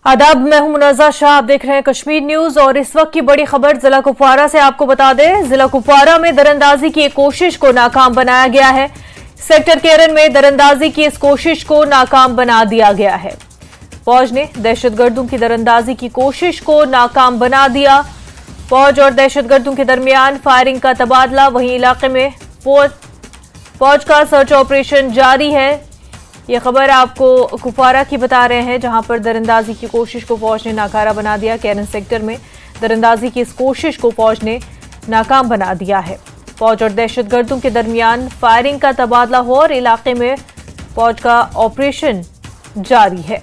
आदाब, मैं हूं मुनाजा शाह। आप देख रहे हैं कश्मीर न्यूज और इस वक्त की बड़ी खबर जिला कुपवारा से आपको बता दें। जिला कुपवारा में दरअंदाजी की एक कोशिश को नाकाम बनाया गया है। सेक्टर केरन में दरअंदाजी की इस कोशिश को नाकाम बना दिया गया है। फौज ने दहशतगर्दों की दरअंदाजी की कोशिश को नाकाम बना दिया। फौज और दहशतगर्दों के दरमियान फायरिंग का तबादला। वहीं इलाके में फौज का सर्च ऑपरेशन जारी है। ये खबर आपको कुपवारा की बता रहे हैं, जहां पर दरअंदाजी की कोशिश को फौज ने नाकारा बना दिया। केरन सेक्टर में दरअंदाजी की इस कोशिश को फौज ने नाकाम बना दिया है। फौज और दहशतगर्दों के दरमियान फायरिंग का तबादला हो और इलाके में फौज का ऑपरेशन जारी है।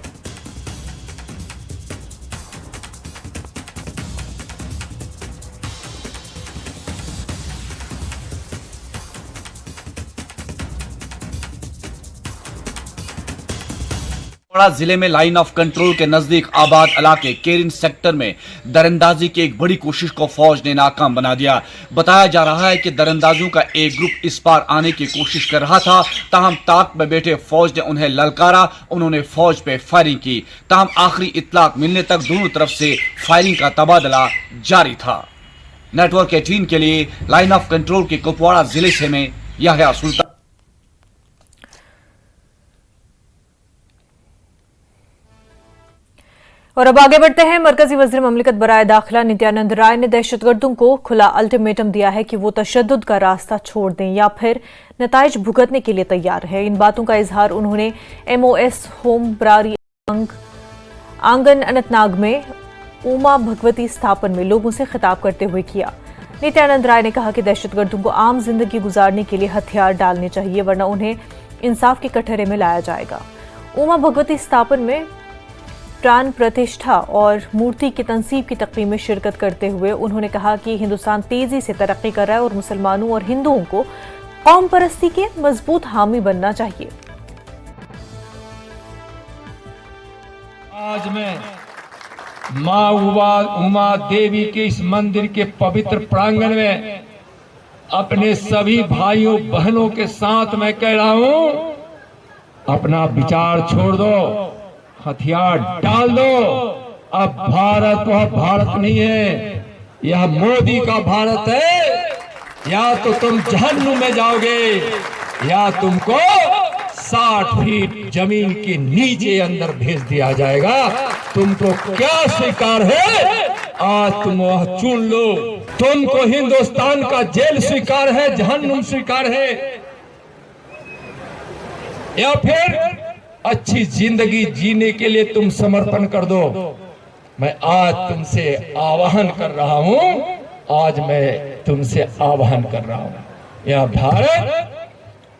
जिले में लाइन ऑफ कंट्रोल के नजदीक आबाद इलाके केरिन सेक्टर में दरअंदाजी की एक बड़ी कोशिश को फौज ने नाकाम बना दिया। बताया जा रहा है कि दरअंदाजों का एक ग्रुप इस पार आने की कोशिश कर रहा था, ताहम ताक में बैठे फौज ने उन्हें ललकारा। उन्होंने फौज पे फायरिंग की, ताहम आखिरी इत्तलाक मिलने तक दोनों तरफ से फायरिंग का तबादला जारी था। नेटवर्क 18 के लिए लाइन ऑफ कंट्रोल के कुपवाड़ा जिले से मैं याह्या सुल्तान। और अब आगे बढ़ते हैं। मरकजी वज़ीर ममलिकत बराए दाखिला नित्यानंद राय ने दहशतगर्दों को खुला अल्टीमेटम दिया है कि वो तशद्दुद का रास्ता छोड़ दें या फिर नताइज भुगतने के लिए तैयार है। इन बातों का इजहार उन्होंने MOS होम ब्रारी आंगन अनंतनाग में उमा भगवती स्थापन में लोगों से खिताब करते हुए किया। नित्यानंद राय ने कहा कि दहशतगर्दों को आम जिंदगी गुजारने के लिए हथियार डालने चाहिए, वरना उन्हें इंसाफ के कटहरे में लाया जाएगा। उमा भगवती स्थापन में प्राण प्रतिष्ठा और मूर्ति की तंसीब की तकरीब में शिरकत करते हुए उन्होंने कहा कि हिंदुस्तान तेजी से तरक्की कर रहा है और मुसलमानों और हिंदुओं को कौम परस्ती के मजबूत हामी बनना चाहिए। आज मैं माँ उमा देवी के इस मंदिर के पवित्र प्रांगण में अपने सभी भाइयों बहनों के साथ मैं कह रहा हूं, अपना विचार छोड़ दो, हथियार डाल दो। अब भारत वह भारत नहीं है, यह मोदी का भारत है। या तो तुम जहन्नुम में जाओगे या तुमको 60 फीट जमीन के नीचे अंदर भेज दिया जाएगा। तुमको क्या स्वीकार है, आज तुम वह चुन लो। तुमको हिंदुस्तान का जेल स्वीकार है, जहन्नुम स्वीकार है, या फिर अच्छी जिंदगी जीने के लिए तुम समर्पण कर दो। मैं आज तुमसे आह्वान कर रहा हूं, आज मैं तुमसे आह्वान कर रहा हूं। यह भारत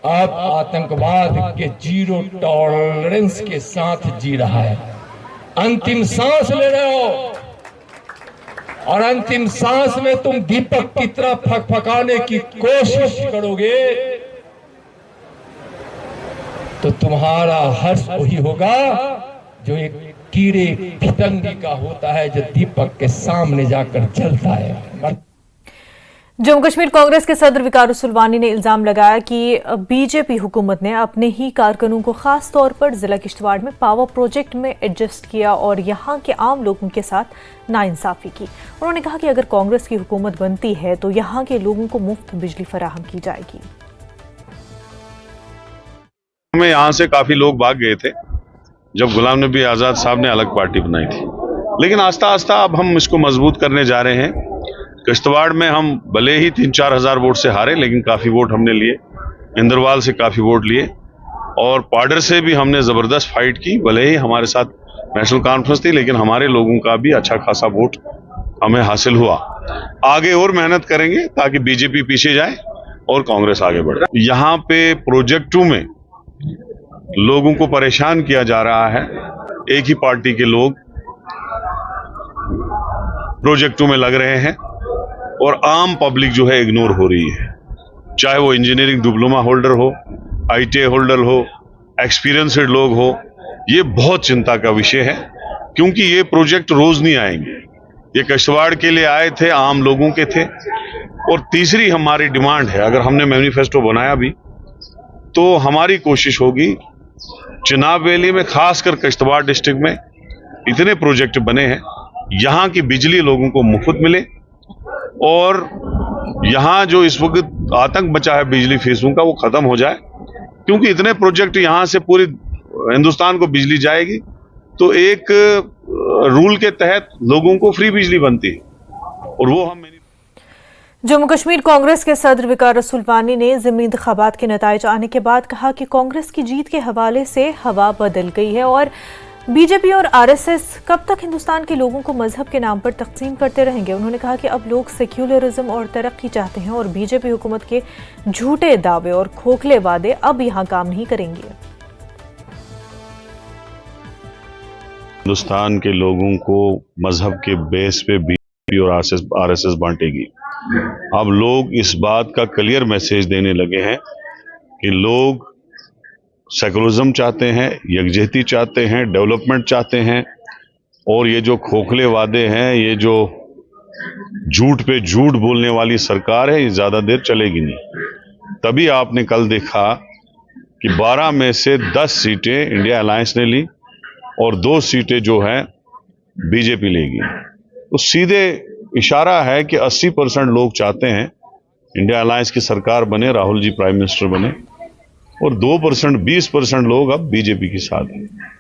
अब आतंकवाद के जीरो टॉलरेंस के साथ जी रहा है। अंतिम सांस ले रहे हो और अंतिम सांस में तुम दीपक की तरह फकफकाने की कोशिश करोगे तो तुम्हारा हर्ष वही होगा जो एक कीड़े पतंगे का होता है, जो दीपक के सामने जाकर जलता है। जम्मू कश्मीर कांग्रेस के सदर विकारुस सुलवानी ने इल्जाम लगाया कि बीजेपी हुकूमत ने अपने ही कारकुनों को खास तौर पर जिला किश्तवाड़ में पावर प्रोजेक्ट में एडजस्ट किया और यहां के आम लोगों के साथ नाइंसाफी की। उन्होंने कहा कि अगर कांग्रेस की हुकूमत बनती है तो यहां के लोगों को मुफ्त बिजली फराहम की जाएगी। में यहाँ से काफी लोग भाग गए थे जब गुलाम नबी आजाद साहब ने अलग पार्टी बनाई थी, लेकिन आस्ता आस्ता अब हम इसको मजबूत करने जा रहे हैं। किश्तवाड़ में हम भले ही 3-4 हजार वोट से हारे, लेकिन काफी वोट हमने लिए। इंदरवाल से काफी वोट लिए और पाडर से भी हमने जबरदस्त फाइट की। भले ही हमारे साथ नेशनल कॉन्फ्रेंस थी, लेकिन हमारे लोगों का भी अच्छा खासा वोट हमें हासिल हुआ। आगे और मेहनत करेंगे ताकि बीजेपी पीछे जाए और कांग्रेस आगे बढ़े। यहाँ पे प्रोजेक्ट 2 में लोगों को परेशान किया जा रहा है। एक ही पार्टी के लोग प्रोजेक्ट 2 में लग रहे हैं और आम पब्लिक जो है इग्नोर हो रही है, चाहे वो इंजीनियरिंग डिप्लोमा होल्डर हो, ITA होल्डर हो, एक्सपीरियंस्ड लोग हो। ये बहुत चिंता का विषय है, क्योंकि ये प्रोजेक्ट रोज नहीं आएंगे। ये किश्तवाड़ के लिए आए थे, आम लोगों के थे। और तीसरी हमारी डिमांड है, अगर हमने मैनिफेस्टो बनाया भी तो हमारी कोशिश होगी चिनाब वैली में, खासकर किश्तवाड़ डिस्ट्रिक्ट में इतने प्रोजेक्ट बने हैं, यहाँ की बिजली लोगों को मुफ्त मिले और यहाँ जो इस वक्त आतंक बचा है बिजली फीसों का वो खत्म हो जाए, क्योंकि इतने प्रोजेक्ट यहाँ से पूरे हिंदुस्तान को बिजली जाएगी तो एक रूल के तहत लोगों को फ्री बिजली बनती है और वो हम जम्मू कश्मीर कांग्रेस के सदर वकार रसूल वानी ने ज़िमनी इंतखाबात के नताइज आने के बाद कहा कि कांग्रेस की जीत के हवाले से हवा बदल गई है और बीजेपी और आरएसएस कब तक हिंदुस्तान के लोगों को मजहब के नाम पर तकसीम करते रहेंगे। उन्होंने कहा कि अब लोग सेक्युलरिज्म और तरक्की चाहते हैं और बीजेपी हुकूमत के झूठे दावे और खोखले वादे अब यहाँ काम नहीं करेंगे। हिंदुस्तान के लोगों को मजहब के बेस पे बीजेपी और आरएसएस बांटेगी। अब लोग इस बात का क्लियर मैसेज देने लगे हैं कि लोग सेकुलरिज्म चाहते हैं, यकजहती चाहते हैं, डेवलपमेंट चाहते हैं और ये जो खोखले वादे हैं, ये जो झूठ पे झूठ बोलने वाली सरकार है, ये ज्यादा देर चलेगी नहीं। तभी आपने कल देखा कि 12 में से 10 सीटें इंडिया अलायंस ने ली और 2 सीटें जो है बीजेपी लेगी। तो सीधे इशारा है कि 80% लोग चाहते हैं इंडिया अलायंस की सरकार बने, राहुल जी प्राइम मिनिस्टर बने और 2% 20% लोग अब बीजेपी के साथ हैं।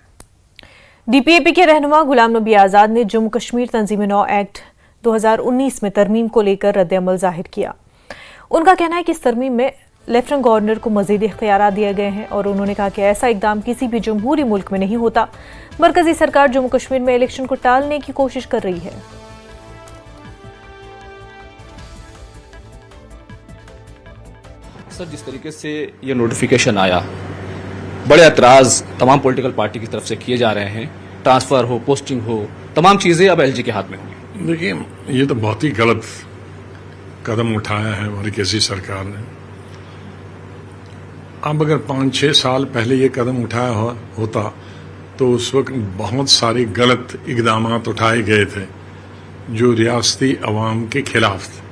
डीपीएपी के रहनुमा गुलाम नबी आजाद ने जम्मू कश्मीर तंजीम-ए-नौ एक्ट 2019 में तरमीम को लेकर रद्द-ए-अमल जाहिर किया। उनका कहना है कि इस तरमीम में लेफ्टिनेंट गवर्नर को मजीद इख्तियारात दिए गए हैं और उन्होंने कहा कि ऐसा इकदाम किसी भी जमहूरी मुल्क में नहीं होता। मरकजी सरकार जम्मू कश्मीर में इलेक्शन को टालने की कोशिश कर रही है। सर, जिस तरीके से ये नोटिफिकेशन आया, बड़े एतराज़ तमाम पॉलिटिकल पार्टी की तरफ से किए जा रहे हैं। ट्रांसफ़र हो, पोस्टिंग हो, तमाम चीज़ें अब एलजी के हाथ में होंगी। देखिए, ये तो बहुत ही गलत कदम उठाया है मरकज़ी सरकार ने। अब अगर 5-6 साल पहले ये कदम उठाया होता तो उस वक्त बहुत सारे गलत इकदाम उठाए गए थे जो रियासती अवाम के खिलाफ थे।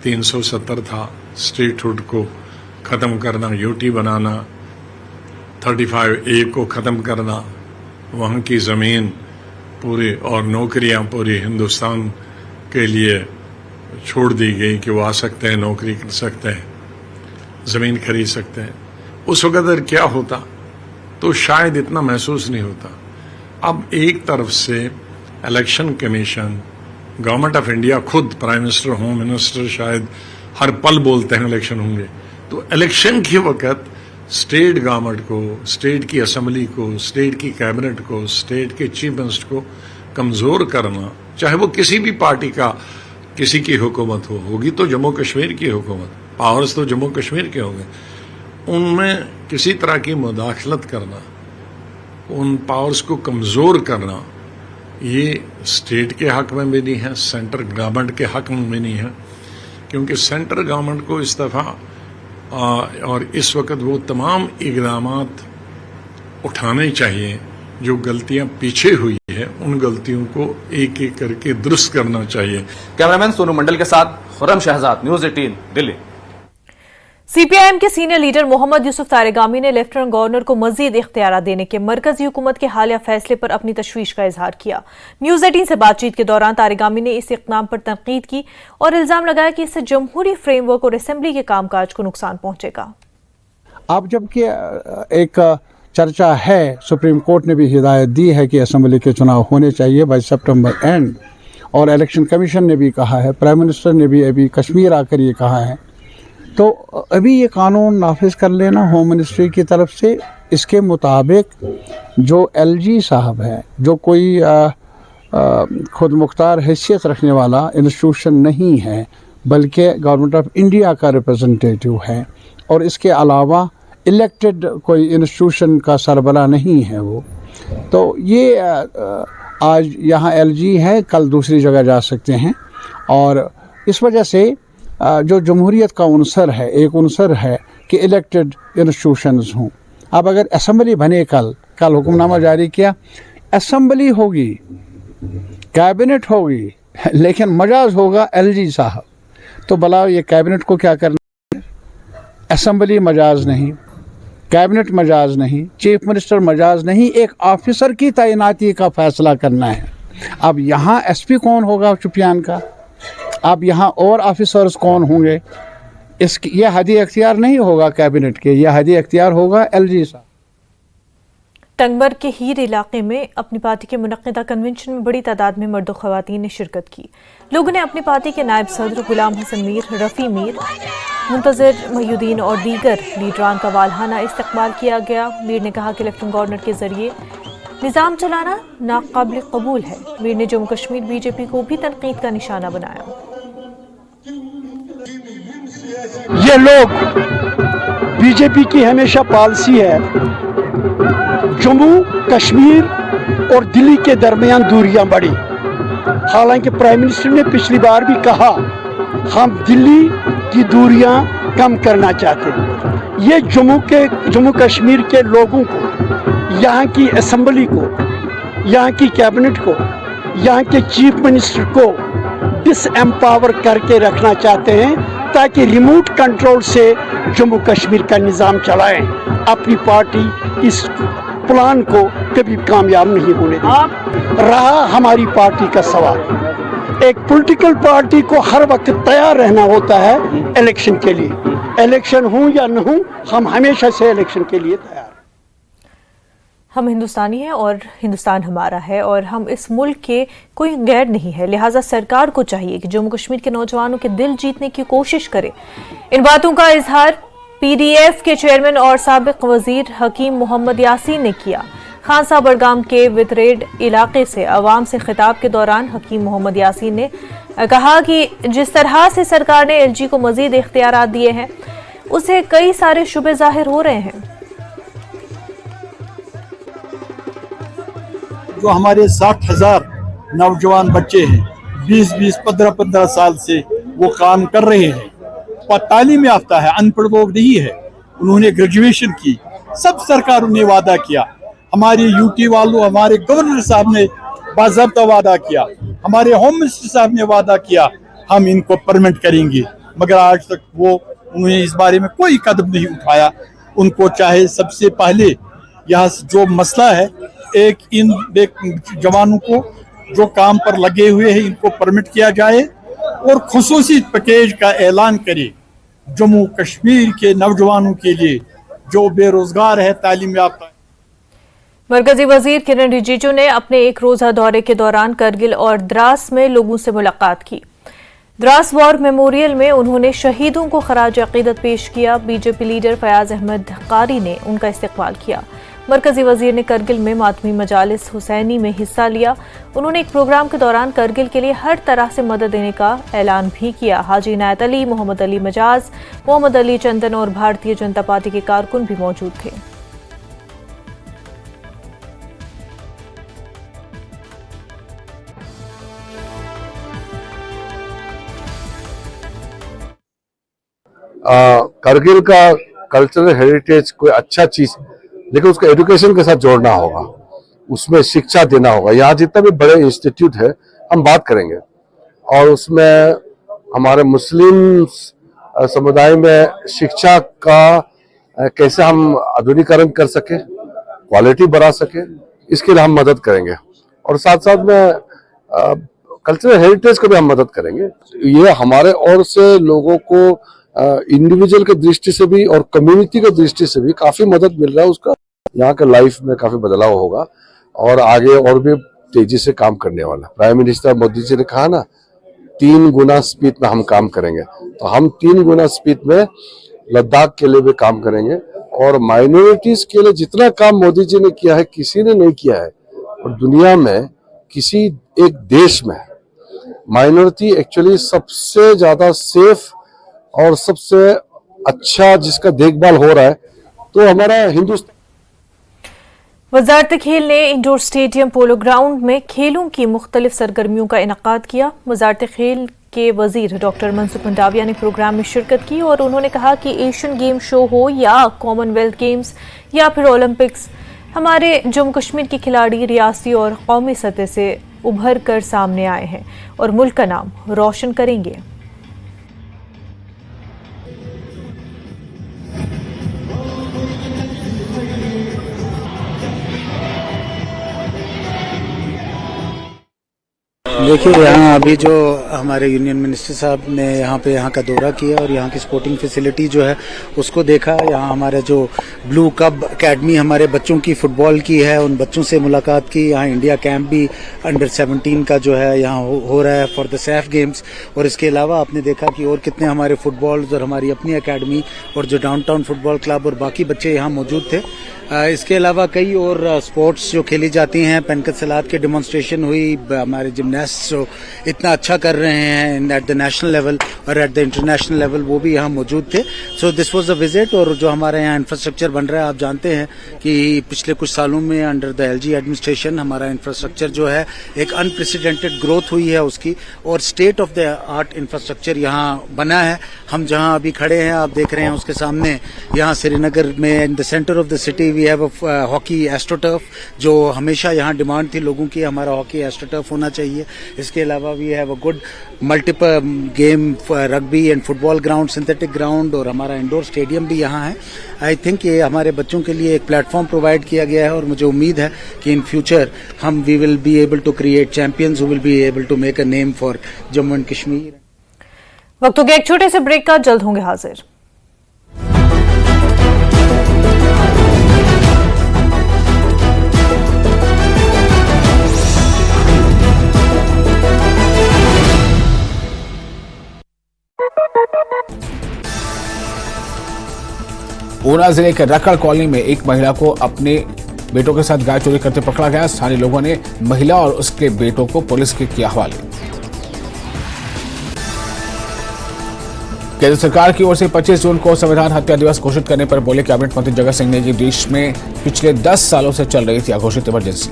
370 था, स्टेटहुड को ख़त्म करना, यूटी बनाना, 35A को ख़त्म करना, वहाँ की ज़मीन पूरी और नौकरियाँ पूरे हिंदुस्तान के लिए छोड़ दी गई कि वो आ सकते हैं, नौकरी कर सकते हैं, ज़मीन खरीद सकते हैं। उस वक़्त अगर क्या होता तो शायद इतना महसूस नहीं होता। अब एक तरफ से election commission, government of India खुद, प्राइम मिनिस्टर, होम मिनिस्टर शायद हर पल बोलते हैं इलेक्शन होंगे, तो इलेक्शन के वक़्त स्टेट गवर्नमेंट को, स्टेट की असेंबली को, स्टेट की कैबिनेट को, स्टेट के चीफ मिनिस्टर को कमज़ोर करना, चाहे वो किसी भी पार्टी का किसी की हुकूमत होगी तो जम्मू कश्मीर की हुकूमत, पावर्स तो जम्मू कश्मीर के होंगे, उनमें किसी तरह की मुदाखलत करना, उन पावर्स को कमज़ोर करना, ये स्टेट के हक में भी नहीं है, सेंट्रल गवर्नमेंट के हक में भी नहीं है, क्योंकि सेंट्रल गवर्नमेंट को इस दफ़ा और इस वक्त वो तमाम इक़दामात उठाने चाहिए जो गलतियां पीछे हुई है, उन गलतियों को एक एक करके दुरुस्त करना चाहिए। कैमरामैन सोनू मंडल के साथ खुर्रम शहजाद, न्यूज़ 18, दिल्ली। सीपीआईएम के सीनियर लीडर मोहम्मद यूसुफ तारिगामी ने लेफ्टिनेंट गवर्नर को मजीद इख्तियार देने के मरकजी हुकूमत के हालिया फैसले पर अपनी तशवीश का इजहार किया। न्यूज़ 18 से बातचीत के दौरान तारिगामी ने इस इक़दाम पर तनकीद की और इल्जाम लगाया कि इससे जमहूरी फ्रेमवर्क और असेंबली के कामकाज को नुकसान पहुंचेगा। अब जबकि एक चर्चा है, सुप्रीम कोर्ट ने भी हिदायत दी है कि असेंबली के चुनाव होने चाहिए बाई सितंबर एंड, और इलेक्शन कमीशन ने भी कहा है, प्राइम मिनिस्टर ने भी अभी कश्मीर आकर ये कहा है, तो अभी ये कानून नाफिज कर लेना होम मिनिस्ट्री की तरफ से। इसके मुताबिक जो एलजी साहब है, जो कोई खुद मुख्तार हैसियत रखने वाला इंस्टीट्यूशन नहीं है बल्कि गवर्नमेंट ऑफ इंडिया का रिप्रेजेंटेटिव है, और इसके अलावा इलेक्टेड कोई इंस्टीट्यूशन का सरबरा नहीं है वो, तो ये आज यहाँ एलजी है, कल दूसरी जगह जा सकते हैं। और इस वजह से जो जमहूरियत का उनसर है, एक उनसर है कि इलेक्टेड इंस्टीट्यूशंस हों। अब अगर असेंबली बने, कल हुक्मनामा जारी किया, असेंबली होगी, कैबिनेट होगी, लेकिन मजाज होगा एलजी साहब, तो भला ये कैबिनेट को क्या करना है? असेंबली मजाज नहीं, कैबिनेट मजाज नहीं, चीफ मिनिस्टर मजाज नहीं, एक ऑफिसर की तैनाती का फैसला करना है। अब यहाँ एसपी कौन होगा शुपियान का, अब यहाँ और ऑफिसर्स कौन होंगे, ये हदी अख्तियार नहीं होगा कैबिनेट के, यह हदी अख्तियार होगा एलजी साहब। टंगमर्ग के हीर इलाके में अपनी पार्टी के मुनक्किदा कन्वेंशन में बड़ी तादाद में मर्द और खवातीन ने शिरकत की। लोगों ने अपनी पार्टी के नायब सदर गुलाम हसन मीर, रफ़ी मीर, मुंतज़िर महीउद्दीन और दीगर लीडरान का वालहाना इस्तकबाल किया गया। मीर ने कहा कि लेफ्टिनेंट गवर्नर के जरिए निज़ाम चलाना नाकाबिल कबूल है। मीर ने जम्मू कश्मीर बीजेपी को भी तनकीद का निशाना बनाया। ये लोग, बीजेपी की हमेशा पॉलिसी है जम्मू कश्मीर और दिल्ली के दरमियान दूरियां बढ़ी। हालांकि प्राइम मिनिस्टर ने पिछली बार भी कहा हम दिल्ली की दूरियां कम करना चाहते हैं। ये जम्मू कश्मीर के लोगों को, यहाँ की असेंबली को, यहाँ की कैबिनेट को, यहाँ के चीफ मिनिस्टर को डिसएम्पावर करके रखना चाहते हैं ताकि रिमोट कंट्रोल से जम्मू कश्मीर का निज़ाम चलाएं। अपनी पार्टी इस प्लान को कभी कामयाब नहीं होने देगी। रहा हमारी पार्टी का सवाल, एक पॉलिटिकल पार्टी को हर वक्त तैयार रहना होता है इलेक्शन के लिए। इलेक्शन हो या न हो, हम हमेशा से इलेक्शन के लिए तैयार। हम हिंदुस्तानी हैं और हिंदुस्तान हमारा है और हम इस मुल्क के कोई गैर नहीं है। लिहाजा सरकार को चाहिए कि जम्मू कश्मीर के नौजवानों के दिल जीतने की कोशिश करे। इन बातों का इजहार पीडीएफ के चेयरमैन और साबिक वजीर हकीम मोहम्मद यासीन ने किया। खानसा बड़गाम के वितरेड इलाके से अवाम से खिताब के दौरान हकीम मोहम्मद यासीन ने कहा कि जिस तरह से सरकार ने एलजी को मजीद इख्तियारात दिए हैं, उसे कई सारे शुबे जाहिर हो रहे हैं। जो हमारे 60,000 नौजवान बच्चे हैं, 20-20, 15-15 साल से वो काम कर रहे हैं, तालीम याफ्ता है, अनपढ़ लोग नहीं है, उन्होंने ग्रेजुएशन की। सब सरकारों ने वादा किया, हमारे यूटी वालों, हमारे गवर्नर साहब ने बाज़ाब्ता वादा किया, हमारे होम मिनिस्टर साहब ने वादा किया हम इनको परमानेंट करेंगे, मगर आज तक उन्होंने इस बारे में कोई कदम नहीं उठाया। उनको चाहे सबसे पहले यहाँ जो मसला है, एक इन जवानों को जो काम पर लगे हुए हैं इनको परमिट किया जाए और खुसूसी पैकेज का ऐलान करे जम्मू कश्मीर के नौजवानों के लिए जो बेरोजगार है, तालीम याफ्ता। मरकजी वजीर किरण रिजिजू ने अपने एक रोजा दौरे के दौरान करगिल और द्रास में लोगों से मुलाकात की। द्रास वॉर मेमोरियल में उन्होंने शहीदों को खराज अकीदत पेश किया। बीजेपी लीडर फयाज अहमद कारी ने उनका इस्तकबाल किया। मरकजी वजीर ने करगिल में मातमी मजालिस हुसैनी में हिस्सा लिया। उन्होंने एक प्रोग्राम के दौरान करगिल के लिए हर तरह से मदद देने का ऐलान भी किया। हाजी इनायत अली, मोहम्मद अली मजाज, मोहम्मद अली चंदन और भारतीय जनता पार्टी के कारकुन भी मौजूद थे। करगिल का कल्चरल हेरिटेज कोई अच्छा चीज, लेकिन उसको एजुकेशन के साथ जोड़ना होगा, उसमें शिक्षा देना होगा। यहाँ जितना भी बड़े इंस्टीट्यूट है हम बात करेंगे, और उसमें हमारे मुस्लिम समुदाय में शिक्षा का कैसे हम आधुनिकीकरण कर सके, क्वालिटी बढ़ा सके, इसके लिए हम मदद करेंगे। और साथ साथ में कल्चरल हेरिटेज को भी हम मदद करेंगे। ये हमारे ओर से लोगों को इंडिविजुअल के दृष्टि से भी और कम्युनिटी के दृष्टि से भी काफी मदद मिल रहा है। उसका यहाँ के लाइफ में काफी बदलाव होगा और आगे और भी तेजी से काम करने वाला। प्राइम मिनिस्टर मोदी जी ने कहा ना 3 गुना स्पीड में हम काम करेंगे, तो हम 3 गुना स्पीड में लद्दाख के लिए भी काम करेंगे। और माइनॉरिटीज के लिए जितना काम मोदी जी ने किया है किसी ने नहीं किया है, और दुनिया में किसी एक देश में माइनॉरिटी एक्चुअली सबसे ज्यादा सेफ और सबसे अच्छा जिसका देखभाल हो रहा है, तो हमारा हिंदुस्तान। वजारत खेल ने इंडोर स्टेडियम पोलो ग्राउंड में खेलों की मुख्तलिफ सरगर्मियों का इनकाद किया। वजारत खेल के वजीर डॉक्टर मनसुख मंडाविया ने प्रोग्राम में शिरकत की और उन्होंने कहा कि एशियन गेम शो हो या कॉमनवेल्थ गेम्स या फिर ओलंपिक्स, हमारे जम्मू कश्मीर के खिलाड़ी रियासी और कौमी सतह से उभर कर सामने आए हैं और मुल्क का नाम रोशन करेंगे। देखिए, यहाँ अभी जो हमारे यूनियन मिनिस्टर साहब ने यहाँ का दौरा किया और यहाँ की स्पोर्टिंग फैसिलिटी जो है उसको देखा। यहाँ हमारे जो ब्लू कब एकेडमी हमारे बच्चों की फुटबॉल की है, उन बच्चों से मुलाकात की। यहाँ इंडिया कैंप भी अंडर 17 का जो है यहाँ हो रहा है फॉर द सैफ गेम्स। और इसके अलावा आपने देखा कि और कितने हमारे फुटबॉल्स और हमारी अपनी एकेडमी और जो डाउनटाउन फुटबॉल क्लब और बाकी बच्चे यहाँ मौजूद थे। इसके अलावा कई और स्पोर्ट्स जो खेली जाती हैं, पेनकत सलाद की डेमोन्स्ट्रेशन हुई। हमारे जिमनास्ट जो इतना अच्छा कर रहे हैं एट द नेशनल लेवल और एट द इंटरनेशनल लेवल, वो भी यहाँ मौजूद थे। So this was a visit. और जो हमारे यहाँ इंफ्रास्ट्रक्चर बन रहा है, आप जानते हैं कि पिछले कुछ सालों में अंडर द एलजी एडमिनिस्ट्रेशन हमारा इंफ्रास्ट्रक्चर जो है एक अनप्रेसिडेंटेड ग्रोथ हुई है उसकी, और state of the art infrastructure यहाँ बना है। हम जहाँ अभी खड़े हैं, आप देख रहे हैं उसके सामने, यहाँ श्रीनगर में in the centre of the city we have a hockey astroturf, जो हमेशा यहाँ डिमांड थी लोगों की, हमारा हॉकी एस्ट्रोटर्फ होना चाहिए। इसके अलावा we have a good multiple game rugby and football ground, synthetic ground, और हमारा इंडोर स्टेडियम भी यहाँ है। आई थिंक ये हमारे बच्चों के लिए एक प्लेटफॉर्म प्रोवाइड किया गया है और मुझे उम्मीद है कि इन फ्यूचर हम we will be able to create champions who will be able to make a name for Jammu and Kashmir. वक्त हो गया एक छोटे से ब्रेक का, जल्द होंगे हाजिर। ऊना जिले के रकड़ कॉलोनी में एक महिला को अपने बेटों के साथ गाय चोरी करते पकड़ा गया। स्थानीय लोगों ने महिला और उसके बेटों को पुलिस के किया हवाले। केंद्र सरकार की ओर से 25 जून को संविधान हत्या दिवस घोषित करने पर बोले कैबिनेट मंत्री जगत सिंह ने कि देश में पिछले 10 सालों से चल रही थी अघोषित इमरजेंसी।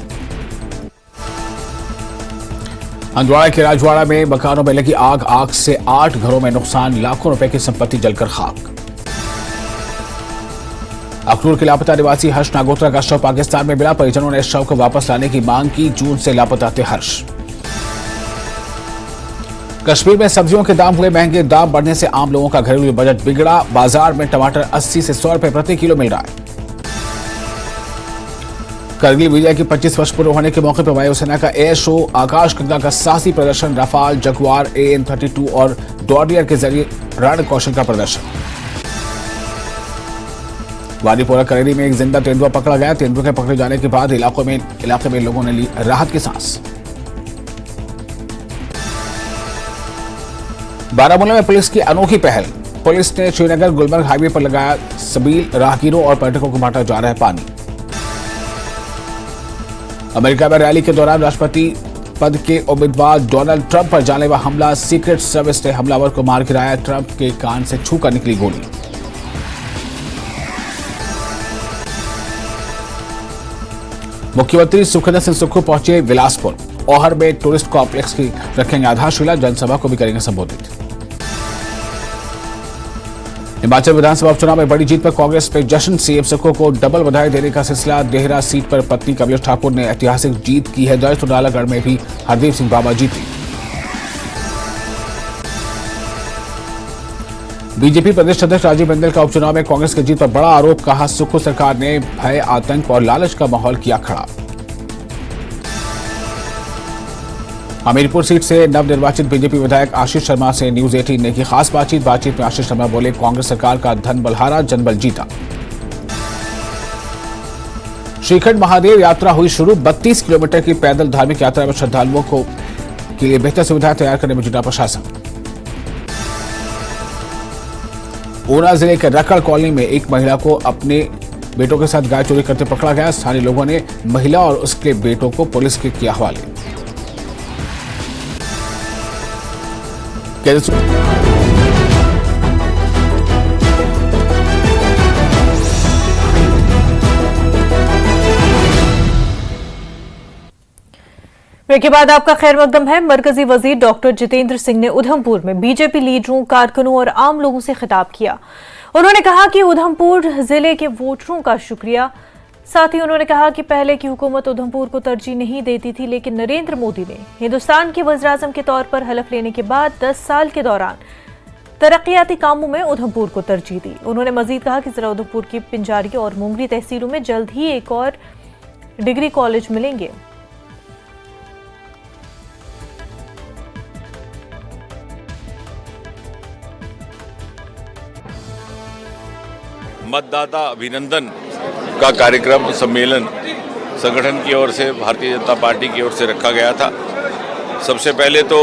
हंदवाड़ा के राजवाड़ा में मकानों में लगी आग से 8 घरों में नुकसान, लाखों रुपए की संपत्ति जलकर खाक। अखनूर के लापता निवासी हर्ष नागोत्रा का शव पाकिस्तान में मिला। परिजनों ने शव को वापस लाने की मांग की। जून से लापता थे हर्ष। कश्मीर में सब्जियों के दाम हुए महंगे। दाम बढ़ने से आम लोगों का घरेलू बजट बिगड़ा। बाजार में टमाटर 80 से 100 रुपए प्रति किलो मिल रहा है। करगिल विजय की 25 वर्ष पूरे होने के मौके पर वायुसेना का एयर शो, आकाश गंगा का साहसी प्रदर्शन, रफाल, जगुआर, AN-32 और डॉर्नियर के जरिए रण कौशल का प्रदर्शन। वादीपोरा करेरी में एक जिंदा तेंदुआ पकड़ा गया। तेंदुए के पकड़े जाने के बाद इलाके में लोगों ने ली राहत की सांस। बारामूला में पुलिस की अनोखी पहल। पुलिस ने श्रीनगर गुलमर्ग हाईवे पर लगाया सबील, राहगीरों और पर्यटकों को बांटा जा रहा है पानी। अमेरिका में रैली के दौरान राष्ट्रपति पद के उम्मीदवार डोनाल्ड ट्रंप पर जानलेवा हमला। सीक्रेट सर्विस ने हमलावर को मार गिराया। ट्रंप के कान से छूकर निकली गोली। मुख्यमंत्री सुखविंदर सिंह सुक्खू पहुंचे बिलासपुर। ओहर में टूरिस्ट कॉम्प्लेक्स की रखेंगे आधारशिला। जनसभा को भी करेंगे संबोधित। हिमाचल विधानसभा उपचुनाव में बड़ी जीत पर कांग्रेस पे जश्न। सीएम सुक्खू को डबल बधाई देने का सिलसिला। देहरा सीट पर पत्नी कमलेश ठाकुर ने ऐतिहासिक जीत की है दर्ज। तो नालागढ़ में भी हरदीप सिंह बाबा जीते। बीजेपी प्रदेश अध्यक्ष राजीव बिंदल का उपचुनाव में कांग्रेस की जीत पर बड़ा आरोप। कहा सुक्खू सरकार ने भय, आतंक और लालच का माहौल किया खड़ा। हमीरपुर सीट से नवनिर्वाचित बीजेपी विधायक आशीष शर्मा से न्यूज 18 ने की खास बातचीत में आशीष शर्मा बोले, कांग्रेस सरकार का धन बलहारा, जनबल जीता। श्रीखंड महादेव यात्रा हुई शुरू। 32 किलोमीटर की पैदल धार्मिक यात्रा में श्रद्धालुओं को के लिए बेहतर सुविधाएं तैयार करने में जुटा प्रशासन। ऊना जिले के रकड़ कॉलोनी में एक महिला को अपने बेटों के साथ गाय चोरी करते पकड़ा गया। स्थानीय लोगों ने महिला और उसके बेटों को पुलिस के किया हवाले। ब्रेक के बाद आपका खैर मकदम है। मरकजी वजीर डॉक्टर जितेंद्र सिंह ने उधमपुर में बीजेपी लीडरों, कारकुनों और आम लोगों से खिताब किया। उन्होंने कहा कि उधमपुर जिले के वोटरों का शुक्रिया। साथ ही उन्होंने कहा कि पहले की हुकूमत उधमपुर को तरजीह नहीं देती थी, लेकिन नरेंद्र मोदी ने हिंदुस्तान के वज़ीर-ए-आज़म के तौर पर हलफ लेने के बाद 10 साल के दौरान तरक्याती कामों में उधमपुर को तरजीह दी। उन्होंने मजीद कहा कि जिला उधमपुर की पिंजारी और मुंगरी तहसीलों में जल्द ही एक और डिग्री कॉलेज मिलेंगे। मतदाता अभिनंदन का कार्यक्रम सम्मेलन संगठन की ओर से, भारतीय जनता पार्टी की ओर से रखा गया था। सबसे पहले तो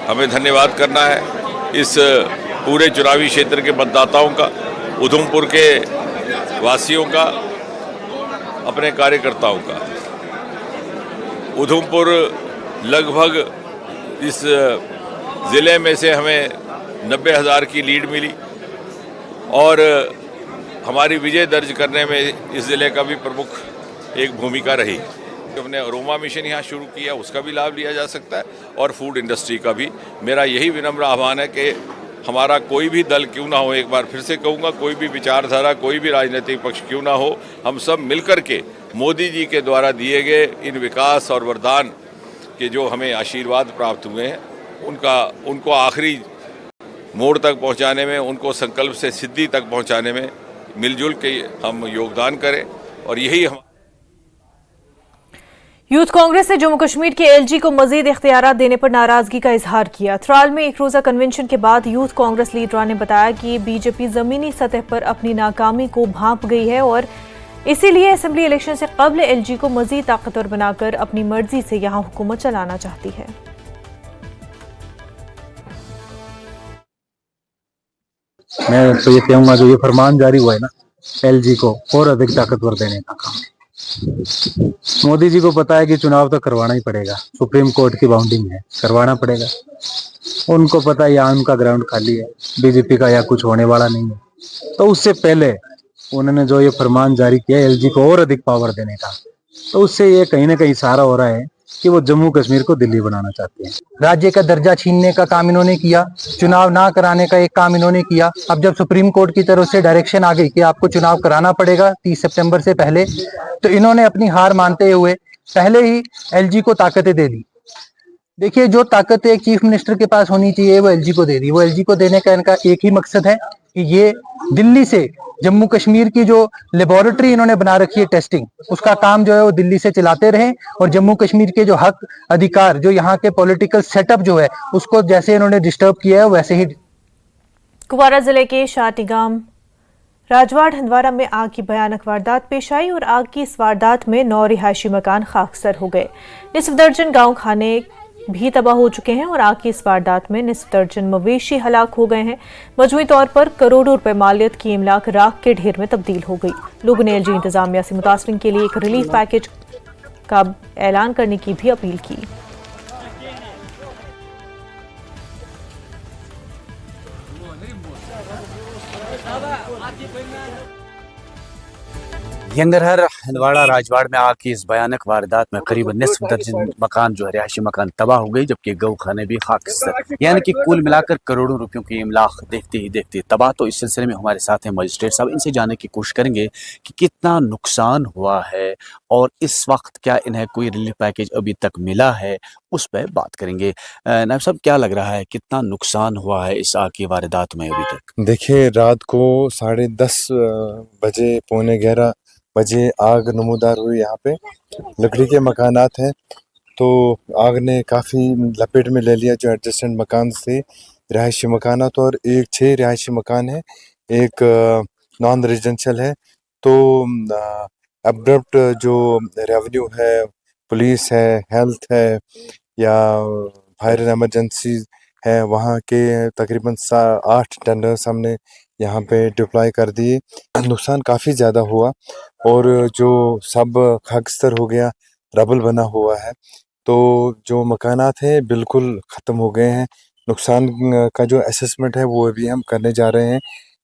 हमें धन्यवाद करना है इस पूरे चुनावी क्षेत्र के मतदाताओं का, उधमपुर के वासियों का, अपने कार्यकर्ताओं का। उधमपुर लगभग इस ज़िले में से हमें 90,000 की लीड मिली और हमारी विजय दर्ज करने में इस ज़िले का भी प्रमुख एक भूमिका रही। हमने अरोमा मिशन यहाँ शुरू किया, उसका भी लाभ लिया जा सकता है, और फूड इंडस्ट्री का भी। मेरा यही विनम्र आह्वान है कि हमारा कोई भी दल क्यों ना हो, एक बार फिर से कहूँगा, कोई भी विचारधारा, कोई भी राजनीतिक पक्ष क्यों ना हो, हम सब मिलकर के मोदी जी के द्वारा दिए गए इन विकास और वरदान के जो हमें आशीर्वाद प्राप्त हुए हैं, उनको आखिरी मोड़ तक पहुंचाने में, उनको संकल्प से सिद्धि तक पहुंचाने में मिलजुल के हम योगदान करें। और यही हम यूथ कांग्रेस ने जम्मू कश्मीर के एलजी को मजीद इख्तियारात देने पर नाराजगी का इजहार किया। त्राल में एक रोजा कन्वेंशन के बाद यूथ कांग्रेस लीडरान ने बताया कि बीजेपी जमीनी सतह पर अपनी नाकामी को भांप गई है और इसीलिए असेंबली इलेक्शन से कबल एलजी को मजीद ताकतवर बनाकर अपनी मर्जी से यहां हुकूमत चलाना चाहती है। मैं तो ये कहूंगा, जो ये फरमान जारी हुआ है ना एलजी को और अधिक ताकतवर देने का काम, मोदी जी को पता है कि चुनाव तो करवाना ही पड़ेगा, सुप्रीम कोर्ट की बाउंडिंग है, करवाना पड़ेगा। उनको पता है यहाँ उनका ग्राउंड खाली है, बीजेपी का यहाँ कुछ होने वाला नहीं है। तो उससे पहले उन्होंने जो ये फरमान जारी किया एलजी को और अधिक पावर देने का, तो उससे ये कहीं ना कहीं इशारा हो रहा है कि वो जम्मू कश्मीर को दिल्ली बनाना चाहते हैं। राज्य का दर्जा छीनने का काम इन्होंने किया, चुनाव ना कराने का एक काम इन्होंने किया। अब जब सुप्रीम कोर्ट की तरफ से डायरेक्शन आ गई कि आपको चुनाव कराना पड़ेगा 30 सितंबर से पहले, तो इन्होंने अपनी हार मानते हुए पहले ही एलजी को ताकतें दे दी। देखिए, जो ताकतें एक चीफ मिनिस्टर के पास होनी चाहिए वो एलजी को दे दी। वो एलजी को देने का इनका एक ही मकसद है कि ये दिल्ली से जम्मू कश्मीर की जो लेबोरेटरी इन्होंने बना रखी है टेस्टिंग, उसका काम जो है वो दिल्ली से चलाते रहें और जम्मू कश्मीर के जो हक अधिकार, जो यहाँ के पॉलिटिकल सेटअप जो है, उसको जैसे इन्होंने डिस्टर्ब किया है वैसे ही। कुपवारा जिले के शाटीगाम राजवाड़ हंदवारा में आग की भयानक वारदात पेश आई और आग की इस वारदात में 9 रिहायशी मकान खाकसर हो गए। निस्फ दर्जन गांव खाने भी तबाह हो चुके हैं और आग की इस वारदात में निस्फ दर्जन मवेशी हलाक हो गए हैं। मजमूई तौर पर करोड़ों रुपए मालियत की इमलाक राख के ढेर में तब्दील हो गई। लोगों ने एलजी इंतजामिया से मुतासरीन के लिए एक रिलीफ पैकेज का ऐलान करने की भी अपील की। यंगरहर हंदवाड़ा राजवाड़ में आग की इस भयानक वारदात में करीबन निस्फ दर्जन मकान जो है रिहायशी मकान तबाह हो गई, जबकि गौ खाने भी खाकसर, यानी कि कुल मिलाकर करोड़ों रुपयों की इमलाक देखते ही देखते तबाह। तो इस सिलसिले में हमारे साथ हैं मजिस्ट्रेट साहब, इनसे जानने की कोशिश करेंगे कि कितना नुकसान हुआ है और इस वक्त क्या इन्हें कोई रिलीफ पैकेज अभी तक मिला है, उस पर बात करेंगे। नायब साहब, क्या लग रहा है, कितना नुकसान हुआ है इस आग की वारदात में अभी तक? देखिए, रात को 10:30 बजे, 11:15 बजे आग नमूदार हुई। यहाँ पे लकड़ी के मकानात हैं, तो आग ने काफ़ी लपेट में ले लिया जो एडजेसेंट मकान से रिहायशी मकानात, और 6 रिहायशी मकान है, एक नॉन रेजिडेंशियल है। तो अब्रप्ट जो रेवेन्यू है, पुलिस है, हेल्थ है या फायर एंड एमरजेंसी है, वहाँ के तकरीबन 8 टेंडर्स हमने यहाँ पे डिप्लॉय कर दिए। नुकसान काफ़ी ज़्यादा हुआ और जो सब खाकस्तर हो गया, रबल बना हुआ है। तो जो मकानात हैं बिल्कुल ख़त्म हो गए हैं। नुकसान का जो असेसमेंट है वो अभी हम करने जा रहे हैं।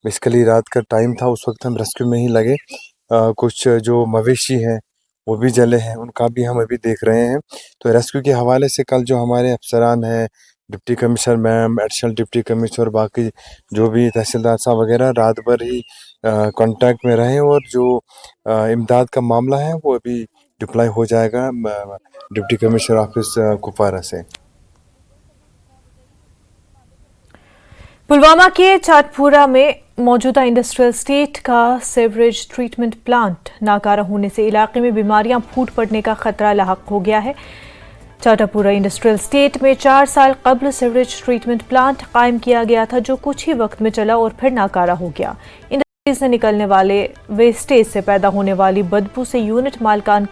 बेसिकली रात का टाइम था, उस वक्त हम रेस्क्यू में ही लगे। कुछ जो मवेशी हैं वो भी जले हैं, उनका भी हम अभी देख रहे हैं। तो रेस्क्यू के हवाले से कल जो हमारे अफसरान हैं, deputy commissioner ma'am, additional deputy commissioner, बाकी जो भी तहसीलदार साहब वगैरह रात भर ही कांटेक्ट में रहे और जो इमदाद का मामला है वो अभी डिप्लॉय हो जाएगा डिप्टी कमिश्नर ऑफिस कुपवारा से। पुलवामा के चाटपुरा में मौजूदा इंडस्ट्रियल स्टेट का सीवरेज ट्रीटमेंट प्लांट नाकारा होने से इलाके में बीमारियां फूट पड़ने का खतरा लाहक हो गया है। चाटापुरा इंडस्ट्रियल स्टेट में 4 साल कबल सीवरेज ट्रीटमेंट प्लांट कायम किया गया था, जो कुछ ही वक्त में चला और फिर नाकारा हो गया। से निकलने वाले वेस्टेज से पैदा होने वाली बदबू से यूनिट मालिकान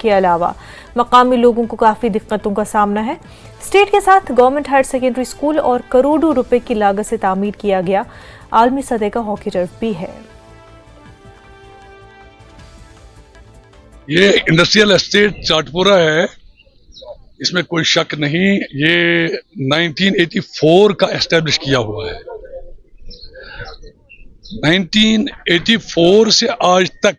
के अलावा मकामी लोगों को काफ़ी दिक्कतों का सामना है। स्टेट के साथ गवर्नमेंट हायर सेकेंडरी स्कूल और करोड़ों रुपए की लागत से तामीर किया गया आलमी सतह का हॉकी टर्फ भी है। ये इंडस्ट्रियल एस्टेट चाटपुरा है, इसमें कोई शक नहीं। ये 1984 का एस्टेब्लिश किया हुआ है। 1984 से आज तक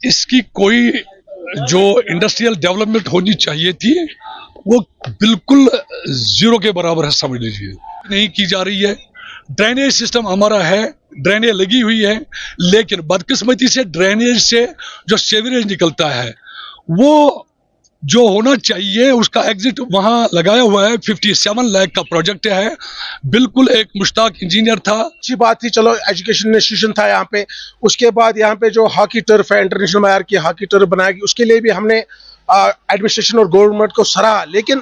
इसकी कोई जो इंडस्ट्रियल डेवलपमेंट होनी चाहिए थी वो बिल्कुल जीरो के बराबर है, समझ लीजिए, नहीं की जा रही है। ड्रेनेज सिस्टम हमारा है, ड्रेनेज लगी हुई है, लेकिन बदकिस्मती से ड्रेनेज से जो सीवरेज निकलता है वो जो होना चाहिए उसका एग्जिट वहां लगाया हुआ है। 57 लाख का प्रोजेक्ट है। बिल्कुल एक मुश्ताक इंजीनियर था। अच्छी बात थी, चलो एजुकेशन इंस्टीट्यूशन था यहाँ पे। उसके बाद यहाँ पे जो हॉकी टर्फ है, इंटरनेशनल मायार की हॉकी टर्फ बनाएगी, उसके लिए भी हमने एडमिनिस्ट्रेशन और गवर्नमेंट को सराहा। लेकिन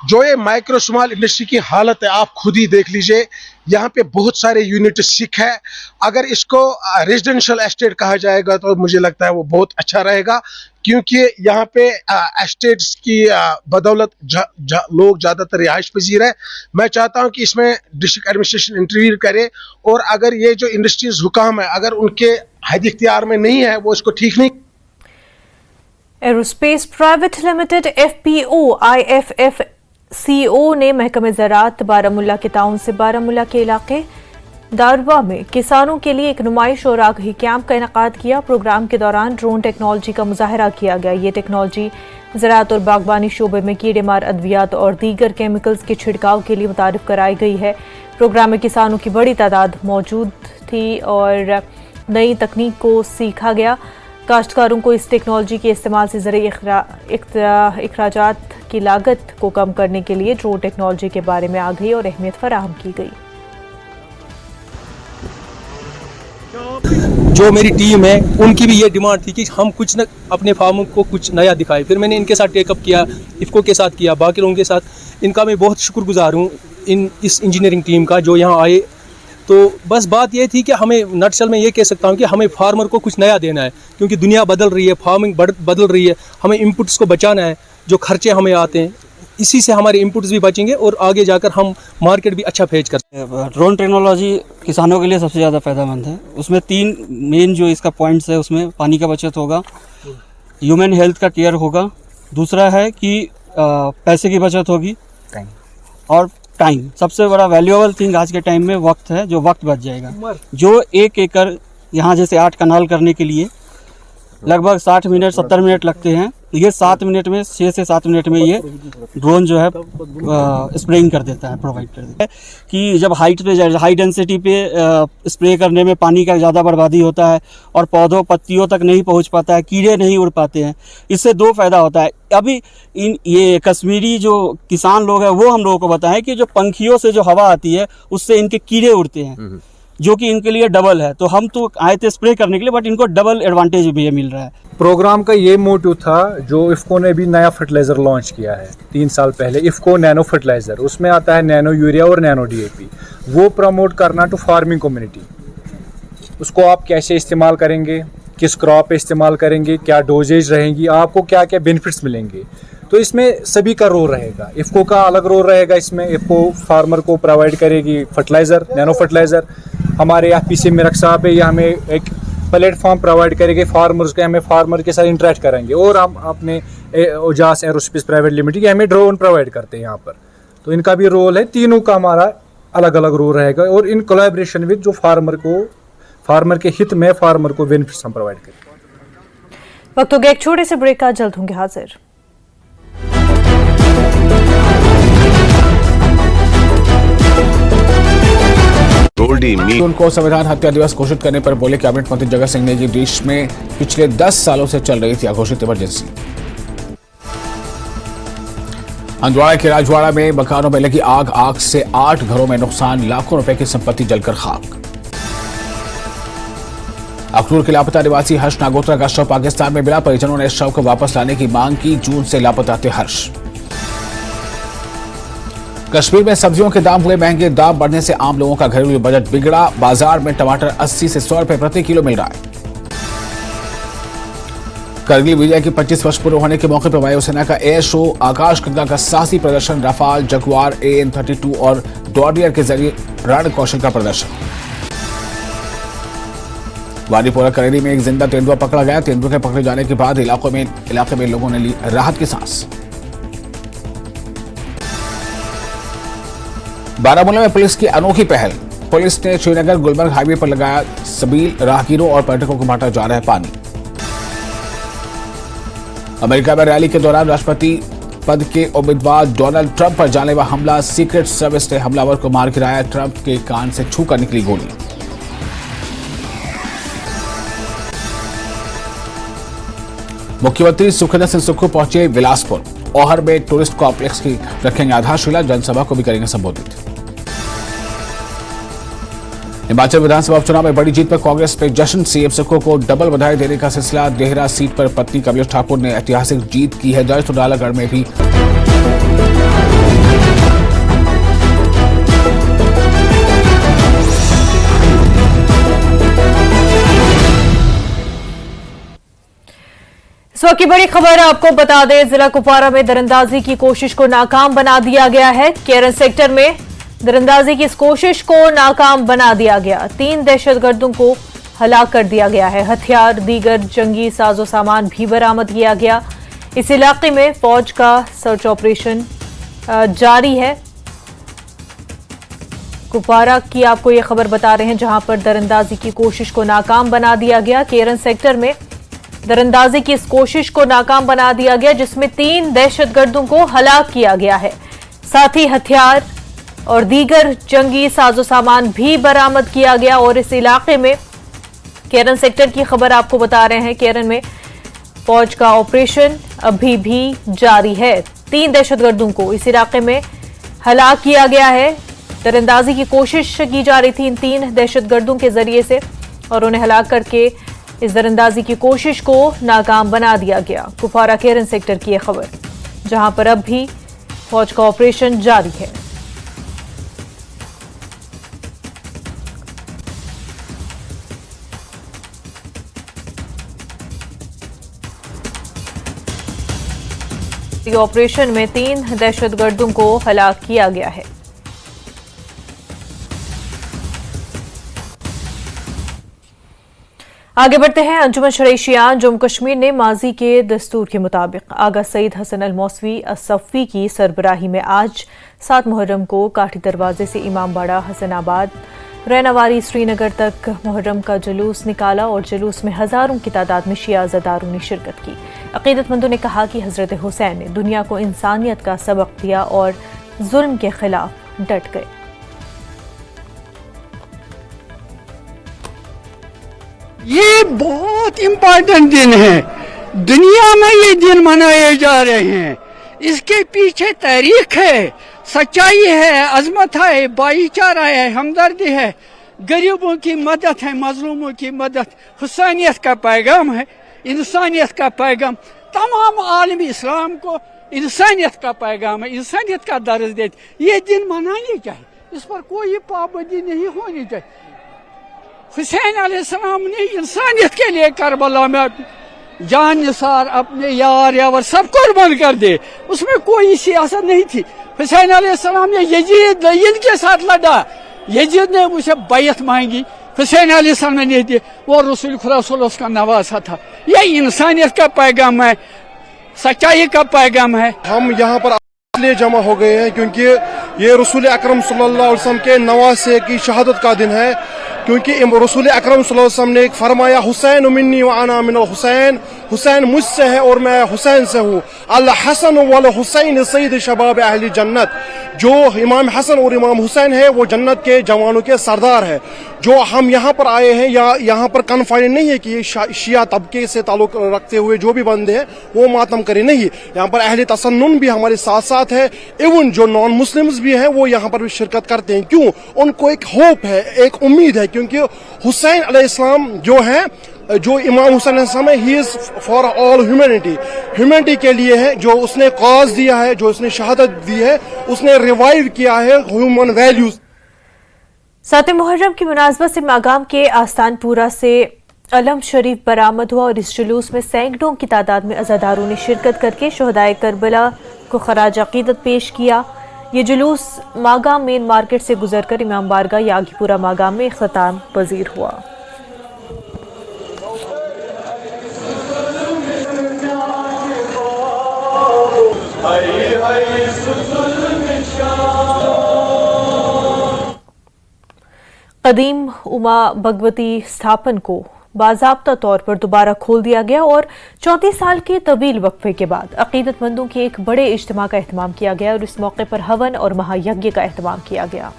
जो ये माइक्रो स्मॉल इंडस्ट्री की हालत है आप खुद ही देख लीजिए। यहाँ पे बहुत सारे यूनिट सिक है। अगर इसको रेजिडेंशियल एस्टेट कहा जाएगा तो मुझे लगता है वो बहुत अच्छा रहेगा, क्योंकि यहाँ पे एस्टेट्स की बदौलत लोग ज़्यादातर रिहाइश पजीर है। मैं चाहता हूँ कि इसमें डिस्ट्रिक्ट एडमिनिस्ट्रेशन इंटरव्यू करे और अगर ये जो इंडस्ट्रीज हुकाम है अगर उनके हद इख्तियार में नहीं है वो इसको ठीक नहीं। Aerospace private limited FPO IFFCO ने महकमे ज़राअत बारामुल्ला के ताउन से बारामुल्ला के इलाके दारवा में किसानों के लिए एक नुमाइश और आगाही कैंप का इनेकाद किया। प्रोग्राम के दौरान ड्रोन टेक्नोलॉजी का मुजाहरा किया गया। ये टेक्नोलॉजी ज़राअत और बागबानी शोबे में कीड़े मार अद्वियात और दीगर केमिकल्स के छिड़काव के लिए मुतारिफ कराई गई है। प्रोग्राम में किसानों की बड़ी तादाद मौजूद थी और नई तकनीक को सीखा गया। काश्तकारों को इस टेक्नोलॉजी के इस्तेमाल से ज़रिए अखराजात की लागत को कम करने के लिए ड्रोन टेक्नोलॉजी के बारे में आगाही और अहमियत फराहम की गई। जो मेरी टीम है उनकी भी ये डिमांड थी कि हम कुछ न अपने फार्मों को कुछ नया दिखाएं। फिर मैंने इनके साथ टेकअप किया, इफ़को के साथ किया, बाकी लोगों के साथ। इनका मैं बहुत शुक्रगुजार हूँ इस इंजीनियरिंग टीम का जो यहाँ आए। तो बस बात ये थी कि हमें नटशल में ये कह सकता हूँ कि हमें फार्मर को कुछ नया देना है, क्योंकि दुनिया बदल रही है, फार्मिंग बदल रही है। हमें इनपुट्स को बचाना है, जो खर्चे हमें आते हैं इसी से हमारे इनपुट्स भी बचेंगे और आगे जाकर हम मार्केट भी अच्छा फेच करते हैं। ड्रोन टेक्नोलॉजी किसानों के लिए सबसे ज़्यादा फ़ायदेमंद है। उसमें 3 मेन जो इसका पॉइंट्स है, उसमें पानी का बचत होगा, ह्यूमन हेल्थ का केयर होगा, दूसरा है कि पैसे की बचत होगी और टाइम। सबसे बड़ा वैल्यूएबल थिंग आज के टाइम में वक्त है, जो वक्त बच जाएगा। जो 1 एकड़ यहाँ जैसे 8 कनाल करने के लिए लगभग 60 मिनट 70 मिनट लगते हैं, ये 7 मिनट में 6 से 7 मिनट में ये ड्रोन जो है स्प्रेइंग कर देता है, प्रोवाइड कर देता है। कि जब हाई डेंसिटी पे स्प्रे करने में पानी का ज़्यादा बर्बादी होता है और पौधों पत्तियों तक नहीं पहुंच पाता है, कीड़े नहीं उड़ पाते हैं। इससे 2 फ़ायदा होता है। अभी ये कश्मीरी जो किसान लोग हैं वो हम लोगों को बताएं कि जो पंखियों से जो हवा आती है उससे इनके कीड़े उड़ते हैं, जो कि इनके लिए डबल है। तो हम तो आए थे स्प्रे करने के लिए, बट इनको डबल एडवांटेज भी ये मिल रहा है। प्रोग्राम का ये मोटिव था, जो इफ़को ने भी नया फर्टिलाइज़र लॉन्च किया है 3 साल पहले, इफ़को नैनो फर्टिलाइज़र। उसमें आता है नैनो यूरिया और नैनो DAP। वो प्रमोट करना टू फार्मिंग कम्युनिटी। उसको आप कैसे इस्तेमाल करेंगे, किस क्रॉप पे इस्तेमाल करेंगे, क्या डोजेज रहेंगी, आपको क्या क्या बेनिफिट्स मिलेंगे। तो इसमें सभी का रोल रहेगा। इफ़को का अलग रोल रहेगा इसमें। इफ़को फार्मर को प्रोवाइड करेगी फर्टिलाइज़र, नैनो फर्टिलाइज़र। हमारे FPC मेरठ साहब है, ये हमें एक प्लेटफॉर्म प्रोवाइड करेंगे फार्मर्स के। हमें फार्मर के साथ इंटरेक्ट करेंगे और हम अपने ओजास एरोस्पेस प्राइवेट लिमिटेड के हमें ड्रोन प्रोवाइड करते हैं यहाँ पर। तो इनका भी रोल है, तीनों का हमारा अलग अलग रोल रहेगा और इन कोलैबोरेशन विद जो फार्मर के हित में फार्मर को बेनिफिट्स हम प्रोवाइड करेंगे। वक्त हो गया एक छोटे से ब्रेक का, जल्द होंगे हाजिर। उनको संविधान हत्या दिवस घोषित करने पर बोले कैबिनेट मंत्री जगत सिंह ने कि देश में पिछले 10 सालों से चल रही थी अघोषित इमरजेंसी। हंदवाड़ा के राजवाड़ा में मकानों में लगी आग से 8 घरों में नुकसान, लाखों रुपए की संपत्ति जलकर खाक। अखनूर के लापता निवासी हर्ष नागोत्रा का शव पाकिस्तान में मिला, परिजनों ने शव को वापस लाने की मांग की। जून से लापता थे हर्ष। कश्मीर में सब्जियों के दाम हुए महंगे। दाम बढ़ने से आम लोगों का घरेलू बजट बिगड़ा। बाजार में टमाटर 80 से 100 रुपए प्रति किलो मिल रहा है। करगिल विजय के 25 वर्ष पूरे होने के मौके पर वायुसेना का एयर शो, आकाशगंगा का साहसी प्रदर्शन, रफाल, जगुआर, AN-32 और डॉर्नियर के जरिए रण कौशल का प्रदर्शन। वारीपोरा करेली में एक जिंदा तेंदुआ पकड़ा गया। तेंदुए के पकड़े जाने के बाद इलाके में लोगों ने ली राहत की सांस। बारामूला में पुलिस की अनोखी पहल। पुलिस ने श्रीनगर गुलमर्ग हाईवे पर लगाया सबील, राहगीरों और पर्यटकों को बांटा जा रहा है पानी। अमेरिका में रैली के दौरान राष्ट्रपति पद के उम्मीदवार डोनाल्ड ट्रंप पर जानलेवा हमला। सीक्रेट सर्विस ने हमलावर को मार गिराया। ट्रंप के कान से छूकर निकली गोली। मुख्यमंत्री सुखविंदर सिंह सुक्खू पहुंचे बिलासपुर। ओहर में टूरिस्ट कॉम्प्लेक्स की रखेंगे आधारशिला। जनसभा को भी करेंगे संबोधित। हिमाचल विधानसभा उपचुनाव में बड़ी जीत पर कांग्रेस पे जश्न। सीएम सुक्खू को डबल बधाई देने का सिलसिला। देहरा सीट पर पत्नी कमलेश ठाकुर ने ऐतिहासिक जीत की है दर्ज। तो नालागढ़ में भी इस वक्त की बड़ी खबर आपको बता दें, जिला कुपवारा में दरअंदाजी की कोशिश को नाकाम बना दिया गया है। केरन सेक्टर में दरअंदाजी की इस कोशिश को नाकाम बना दिया गया। 3 दहशतगर्दों को हलाक कर दिया गया है। हथियार, दीगर जंगी साजो सामान भी बरामद किया गया। इस इलाके में फौज का सर्च ऑपरेशन जारी है। कुपवारा की आपको ये खबर बता रहे हैं, जहां पर दरअंदाजी की कोशिश को नाकाम बना दिया गया। केरन सेक्टर में दरअंदाजी की इस कोशिश को नाकाम बना दिया गया, जिसमें 3 दहशतगर्दों को हलाक किया गया है। साथ ही हथियार और दीगर जंगी साजो सामान भी बरामद किया गया। और इस इलाके में केरन सेक्टर की खबर आपको बता रहे हैं, केरन में फौज का ऑपरेशन अभी भी जारी है। 3 दहशतगर्दों को इस इलाके में हलाक किया गया है। दरअंदाजी की कोशिश की जा रही थी इन 3 दहशतगर्दों के जरिए से, और उन्हें हलाक करके इस दरअंदाजी की कोशिश को नाकाम बना दिया गया। कुपवारा केरन सेक्टर की यह खबर, जहां पर अब भी फौज का ऑपरेशन जारी है। ऑपरेशन में 3 दहशतगर्दों को हलाक किया गया है। आगे बढ़ते हैं। अंजुमन शरईशियां जम्मू कश्मीर ने माजी के दस्तूर के मुताबिक आगा सईद हसन अल मौसवी असफ़ी की सरबराही में आज 7 मुहर्रम को काठी दरवाजे से इमामबाड़ा, हसनाबाद, रैनावारी, श्रीनगर तक मुहर्रम का जुलूस निकाला और जुलूस में हजारों की तादाद में शिया अज़ादारों ने शिरकत की। अक़ीदतमंदों ने कहा कि हज़रत हुसैन ने दुनिया को इंसानियत का सबक दिया और जुल्म के खिलाफ डट गए। ये बहुत इम्पोर्टेंट दिन है, दुनिया में ये दिन मनाए जा रहे हैं। इसके पीछे तारीख है, सच्चाई है, अजमत है, भाईचारा है, हमदर्दी है, गरीबों की मदद है, मजलूमों की मदद, हुसैनियत का पैगाम है, इंसानियत का पैगाम। तमाम आलमी इस्लाम को इंसानियत का पैगाम है, इंसानियत का दर्ज देते। ये दिन मनाने चाहिए, इस पर कोई पाबंदी नहीं होनी चाहिए। हुसैन अलैहिस्सलाम ने इंसानियत के लिए करबला में जान निसार अपने यार यावर सब कुर्बान कर दे, उसमें कोई सियासत नहीं थी। हुसैन अलैहिस्सलाम ने यजीद के साथ लड़ा, यजीद ने उसे बैयत मांगी, हुसैन अलैहिस्सलाम ने नहीं दी, वो रसूल खुदा उसका नवासा था। ये इंसानियत का पैगाम है, सच्चाई का पैगाम है। हम यहाँ पर इसलिए जमा हो गए हैं क्योंकि ये रसूल अकरम सल्लल्लाहु अलैहि वसल्लम के नवासे की शहादत का दिन है। क्योंकि रसूल अकरम सल्लल्लाहु अलैहि वसल्लम ने एक फरमाया, हुसैन मिन्नी व अना मिनल हुसैन, हुसैन मुझसे है और मैं हुसैन से हूँ। अल हसन वल हुसैन सईद शबाब अहली जन्नत, जो इमाम हसन और इमाम हुसैन है वो जन्नत के जवानों के सरदार है। जो हम यहाँ पर आए हैं, या यहाँ पर कन्फाइंड नहीं है कि ये शिया तबके से ताल्लुक रखते हुए जो भी बंदे हैं वो मातम करे, नहीं। यहाँ पर अहले तसन्नुन भी हमारे साथ साथ है, इवन जो नॉन मुस्लिम्स भी हैं वो यहाँ पर भी शिरकत करते हैं। क्यों? उनको एक होप है, एक उम्मीद है, क्योंकि हुसैन अलैहिस्सलाम जो है जो इमाम हुसैन असलम है, he is for all humanity के लिए है। जो उसने कॉज दिया है, जो उसने शहादत दी है, उसने रिवाइव किया है ह्यूमन वैल्यूज। 7 मुहर्रम की मुनासबत से मागाम के आस्तानपुरा से अलम शरीफ बरामद हुआ और इस जुलूस में सैकड़ों की तादाद में अज़ादारों ने शिरकत करके शहदाए करबला को खराज अकीदत पेश किया। ये जुलूस मागाम मेन मार्केट से गुजरकर इमाम बारगाह यागीपुरा मागाम में इख्तिताम पजीर हुआ। कदीम उमा भगवती स्थापन को बाज़ाब्ता तौर पर दोबारा खोल दिया गया और 34 साल के तवील वक्फे के बाद अकीदतमंदों के एक बड़े इज्तिमा का एहतमाम किया गया और इस मौके पर हवन और महायज्ञ का एहतमाम किया गया।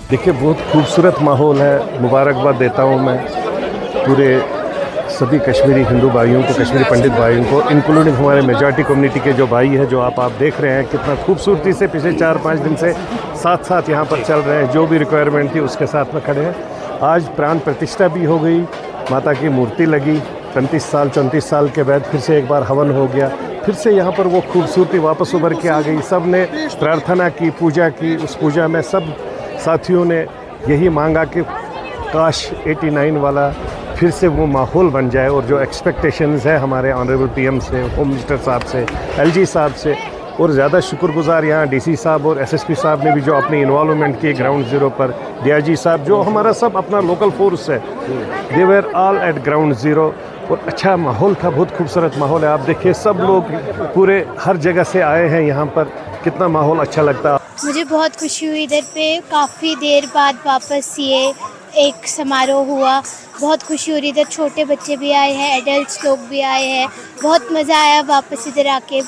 देखिए, बहुत खूबसूरत माहौल है। मुबारकबाद देता हूँ मैं पूरे सभी कश्मीरी हिंदू भाइयों को, कश्मीरी पंडित भाइयों को, इंक्लूडिंग हमारे मेजॉरिटी कम्युनिटी के जो भाई हैं, जो आप देख रहे हैं कितना खूबसूरती से पिछले 4-5 दिन से साथ यहाँ पर चल रहे हैं। जो भी रिक्वायरमेंट थी उसके साथ में खड़े हैं। आज प्राण प्रतिष्ठा भी हो गई, माता की मूर्ति लगी। 34 साल के बाद फिर से एक बार हवन हो गया, फिर से यहाँ पर वो खूबसूरती वापस उभर के आ गई। सब ने प्रार्थना की, पूजा की। उस पूजा में सब साथियों ने यही मांगा कि काश 89 वाला फिर से वो माहौल बन जाए और जो एक्सपेक्टेशंस है हमारे ऑनरेबल पीएम से, होम मिनिस्टर साहब से, एलजी साहब से, और ज़्यादा शुक्रगुजार यहाँ डीसी साहब और एसएसपी साहब ने भी जो अपनी इन्वॉल्वमेंट की ग्राउंड ज़ीरो पर, डीआईजी साहब जो हमारा सब अपना लोकल फोर्स है, they were all at ground zero. और अच्छा माहौल था, बहुत खूबसूरत माहौल है। आप देखिए सब लोग पूरे हर जगह से आए हैं यहाँ पर, कितना माहौल अच्छा लगता है। मुझे बहुत खुशी हुई इधर पे काफ़ी देर बाद वापस ये एक समारोह हुआ। बहुत खुशी हो रही, इधर छोटे बच्चे भी आए हैं, एडल्ट्स लोग भी आए हैं। बहुत मज़ा आया वापस इधर आके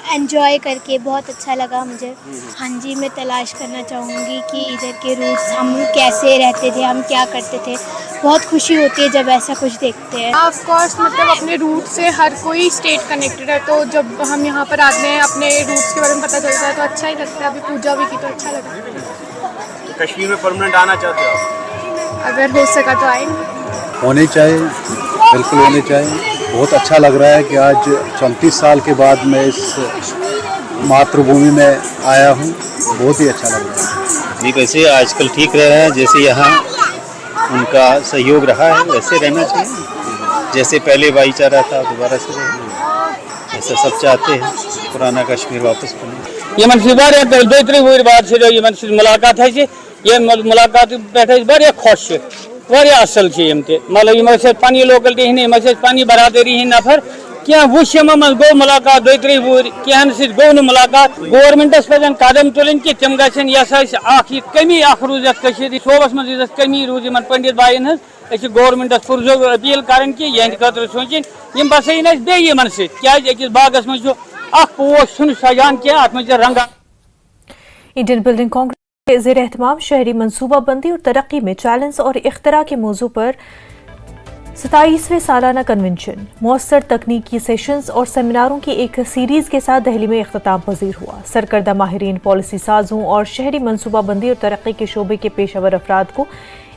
एंजॉय करके, बहुत अच्छा लगा मुझे। हाँ जी, मैं तलाश करना चाहूँगी कि इधर के रूट्स, हम कैसे रहते थे, हम क्या करते थे। बहुत खुशी होती है जब ऐसा कुछ देखते हैं। ऑफ कोर्स मतलब अपने रूट से हर कोई स्टेट कनेक्टेड है, तो जब हम यहाँ पर आते हैं अपने रूट्स के बारे में पता चलता है तो अच्छा ही लगता है। अभी पूजा भी की तो अच्छा लगा। कश्मीर में परमानेंट आना चाहते हो? अगर हो सका तो आएंगे। होने चाहिए, बिल्कुल होने चाहिए। बहुत अच्छा लग रहा है कि आज 34 साल के बाद मैं इस मातृभूमि में आया हूँ। बहुत ही अच्छा लग रहा है। नहीं, वैसे आजकल ठीक रहे हैं, जैसे यहाँ उनका सहयोग रहा है वैसे रहना चाहिए। जैसे पहले भाईचारा था दोबारा से रहे, ऐसा सब चाहते हैं पुराना कश्मीर वापस बने। ये दोत्री बात से मुलाकात है, ये मुलाकात पे खुश वारिया असल मतलब पन्नी लोकलिटी हन पन्नी बरादरी हन नफर क्या वुम गो मुलाकात दोत्री वूर कहन गो न मुलाकात। गवर्नमेंटस पे कदम तुलन कि तम गि कमी रूज शोबस मज कमी रूज इन पंडित बायन हज। गवर्नमेंटस पुरजो अपील कर कि यह खतर सोचन बसन बेन सकिस बागस मज पोश सजान क्या अत मज रंगा। इंडियन बिल्डिंग कांग्रेस के ज़ेर एहतमाम शहरी मनसूबाबंदी और तरक्की में चैलेंज और इख्तरा के मौजू पर 27वें सालाना कन्वेंशन, मौसर तकनीकी सेशंस और सेमिनारों की एक सीरीज के साथ दिल्ली में इख्तिताम पजीर हुआ। सरकर्दा माहिरीन, पॉलिसी साजों और शहरी मनसूबाबंदी और तरक्की के शोबे के पेशावर अफराद को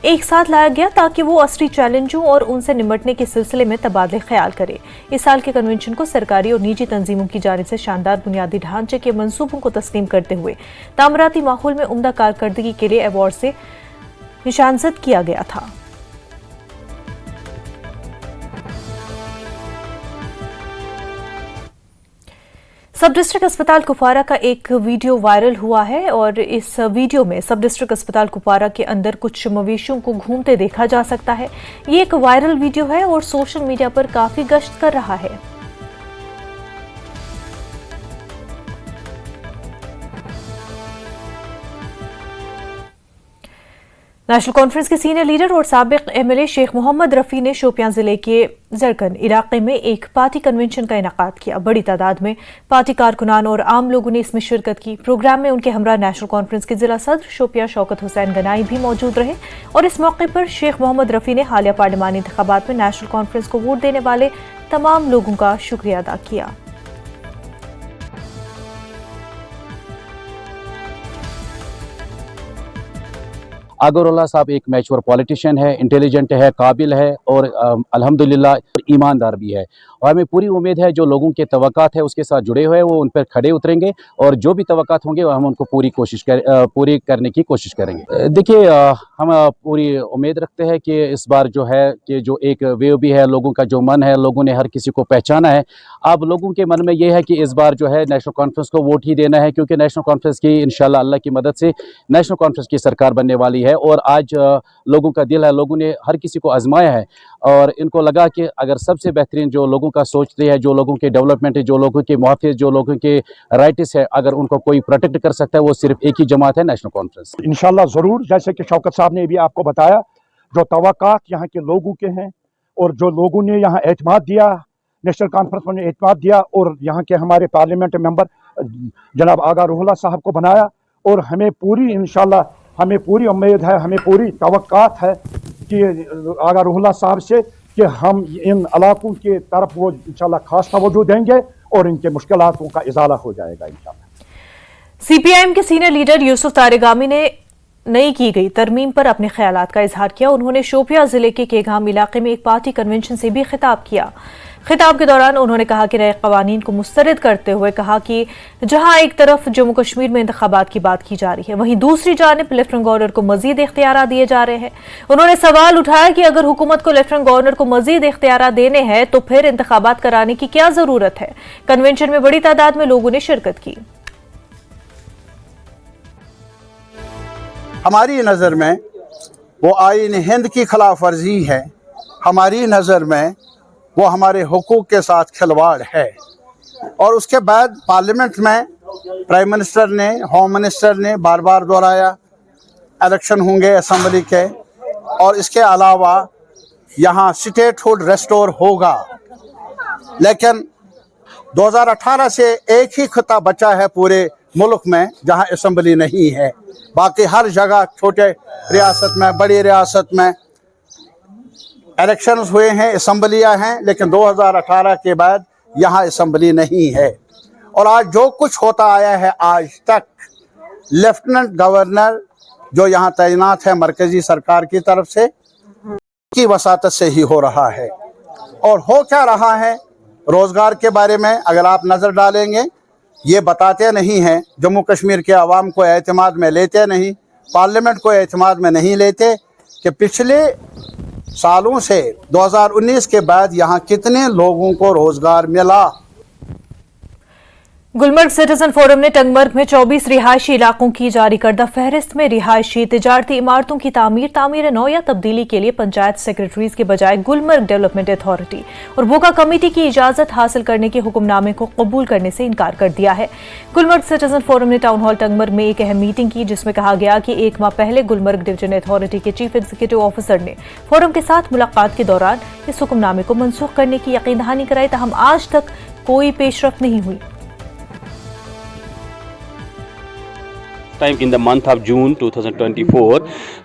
एक साथ लाया गया ताकि वो असली चैलेंजों और उनसे निमटने के सिलसिले में तबादले ख्याल करे। इस साल के कन्वेंशन को सरकारी और निजी तंजीमों की जानिब से शानदार बुनियादी ढांचे के मंसूबों को तस्लीम करते हुए तामीराती माहौल में उम्दा कारकर्दगी के लिए अवार्ड से निशानजद किया गया था। सब डिस्ट्रिक्ट अस्पताल कुपवारा का एक वीडियो वायरल हुआ है और इस वीडियो में सब डिस्ट्रिक्ट अस्पताल कुपवारा के अंदर कुछ मवेशियों को घूमते देखा जा सकता है। ये एक वायरल वीडियो है और सोशल मीडिया पर काफी गश्त कर रहा है। नेशनल कॉन्फ्रेंस के सीनियर लीडर और साबिक एमएलए शेख मोहम्मद रफी ने शोपियां जिले के जरकन इलाके में एक पार्टी कन्वेंशन का इनेकाद किया। बड़ी तादाद में पार्टी कारकुनान और आम लोगों ने इसमें शिरकत की। प्रोग्राम में उनके हमरा नेशनल कॉन्फ्रेंस के जिला सदर शोपियां शौकत हुसैन गनाई भी मौजूद रहे और इस मौके पर शेख मोहम्मद रफी ने हालिया पार्लिमानी इंतखाबात में नेशनल कॉन्फ्रेंस को वोट देने वाले तमाम लोगों का शुक्रिया अदा किया। अगरुल्लाह साहब एक मैच्योर पॉलिटिशियन है, इंटेलिजेंट है, काबिल है और अल्हम्दुलिल्लाह ईमानदार भी है। और हमें पूरी उम्मीद है जो लोगों के तवक्कात है उसके साथ जुड़े हुए हैं वो उन पर खड़े उतरेंगे और जो भी तवक्कात होंगे हम उनको पूरी करने की कोशिश करेंगे। देखिए हम पूरी उम्मीद रखते हैं कि इस बार जो है कि जो एक वेव भी है, लोगों का जो मन है, लोगों ने हर किसी को पहचाना है। अब लोगों के मन में ये है कि इस बार जो है नेशनल कॉन्फ्रेंस को वोट ही देना है, क्योंकि नेशनल कॉन्फ्रेंस की इंशाल्लाह अल्लाह की मदद से नेशनल कॉन्फ्रेंस की सरकार बनने वाली है। और आज लोगों का दिल है, लोगों ने हर किसी को आजमाया है और इनको लगा कि अगर सबसे बेहतरीन जो लोगों का सोचते हैं, जो लोगों के डेवलपमेंट है, जो लोगों के मुहाफ़िज़, जो लोगों के राइट्स है, अगर उनको कोई प्रोटेक्ट कर सकता है वो सिर्फ एक ही जमात है, नेशनल कॉन्फ्रेंस। इंशाल्लाह ज़रूर, जैसे कि शौकत साहब ने भी आपको बताया, जो तवक्कात यहाँ के लोगों के हैं और जो लोगों ने यहाँ एतमाद दिया, नेशनल कॉन्फ्रेंस में एतमाद दिया और यहाँ के हमारे पार्लियामेंट मेंबर जनाब आगा रूहुल्लाह साहब को बनाया। और हमें पूरी इंशाल्लाह हमें पूरी उम्मीद है, हमें पूरी तवक्कात है कि आगा रूहुल्लाह साहब से कि हम इन इलाकों की तरफ वो इंशाल्लाह खास तवज्जो देंगे और इनके मुश्किलातों का इजाला हो जाएगा इंशाल्लाह। सीपीआईएम के सीनियर लीडर यूसुफ तारिगामी ने नई की गई तरमीम पर अपने ख्यालात का इजहार किया। उन्होंने शोपियां जिले के केगाम इलाके में एक पार्टी कन्वेंशन से भी खिताब किया। खिताब के दौरान उन्होंने कहा कि नए कवानीन को मुस्तरद करते हुए कहा कि जहां एक तरफ जम्मू कश्मीर में इंतखाबात की बात की जा रही है, वहीं दूसरी जानिब लेफ्टिनेंट गवर्नर को मजीद इख्तियार दिए जा रहे हैं। उन्होंने सवाल उठाया कि अगर हुकूमत को लेफ्टिनेंट गवर्नर को मजीद इख्तियार देने हैं तो फिर इंतखाबात कराने की क्या जरूरत है। कन्वेंशन में बड़ी तादाद में लोगों ने शिरकत की। हमारी नज़र में वो आईन हिंद की खिलाफ वर्जी है, हमारी नज़र में वो हमारे हुकूक के साथ खिलवाड़ है। और उसके बाद पार्लियामेंट में प्राइम मिनिस्टर ने, होम मिनिस्टर ने बार बार दोहराया इलेक्शन होंगे असेंबली के, और इसके अलावा यहाँ स्टेटहुड रेस्टोर होगा। लेकिन 2018 से एक ही खिता बचा है पूरे मुल्क में जहाँ असेंबली नहीं है। बाकी हर जगह छोटे रियासत में, बड़ी रियासत में इलेक्शंस हुए हैं, असेंबलियाँ हैं, लेकिन 2018 के बाद यहाँ असेंबली नहीं है। और आज जो कुछ होता आया है आज तक, लेफ्टिनेंट गवर्नर जो यहाँ तैनात है मरकजी सरकार की तरफ से, की वसातत से ही हो रहा है। और हो क्या रहा है, रोज़गार के बारे में अगर आप नज़र डालेंगे, ये बताते नहीं हैं, जम्मू कश्मीर के अवाम को एतमाद में लेते नहीं, पार्लियामेंट को एतमाद में नहीं लेते कि पिछले सालों से 2019 के बाद यहाँ कितने लोगों को रोजगार मिला। गुलमर्ग सिटीजन फोरम ने टंगमर्ग में 24 रिहायशी इलाकों की जारी करदा फहरिस्त में रिहायशी तिजारती इमारतों की तामीर नौ या तब्दीली के लिए पंचायत सेक्रेटरीज के बजाय गुलमर्ग डेवलपमेंट अथॉरिटी और बोका कमेटी की इजाजत हासिल करने के हुक्मनामे को कबूल करने से इनकार कर दिया है। गुलमर्ग सिटीजन फोरम ने टाउन हॉल टंगमर्ग में एक अहम मीटिंग की, जिसमें कहा गया कि एक माह पहले गुलमर्ग डिवीजन अथॉरिटी के चीफ एग्जीक्यूटिव ऑफिसर ने फोरम के साथ मुलाकात के दौरान इस हुक्मनामे को मनसूख करने की यकीन दहानी कराई, ताहम आज तक कोई पेशरफ नहीं हुई। Time in the month of June 2024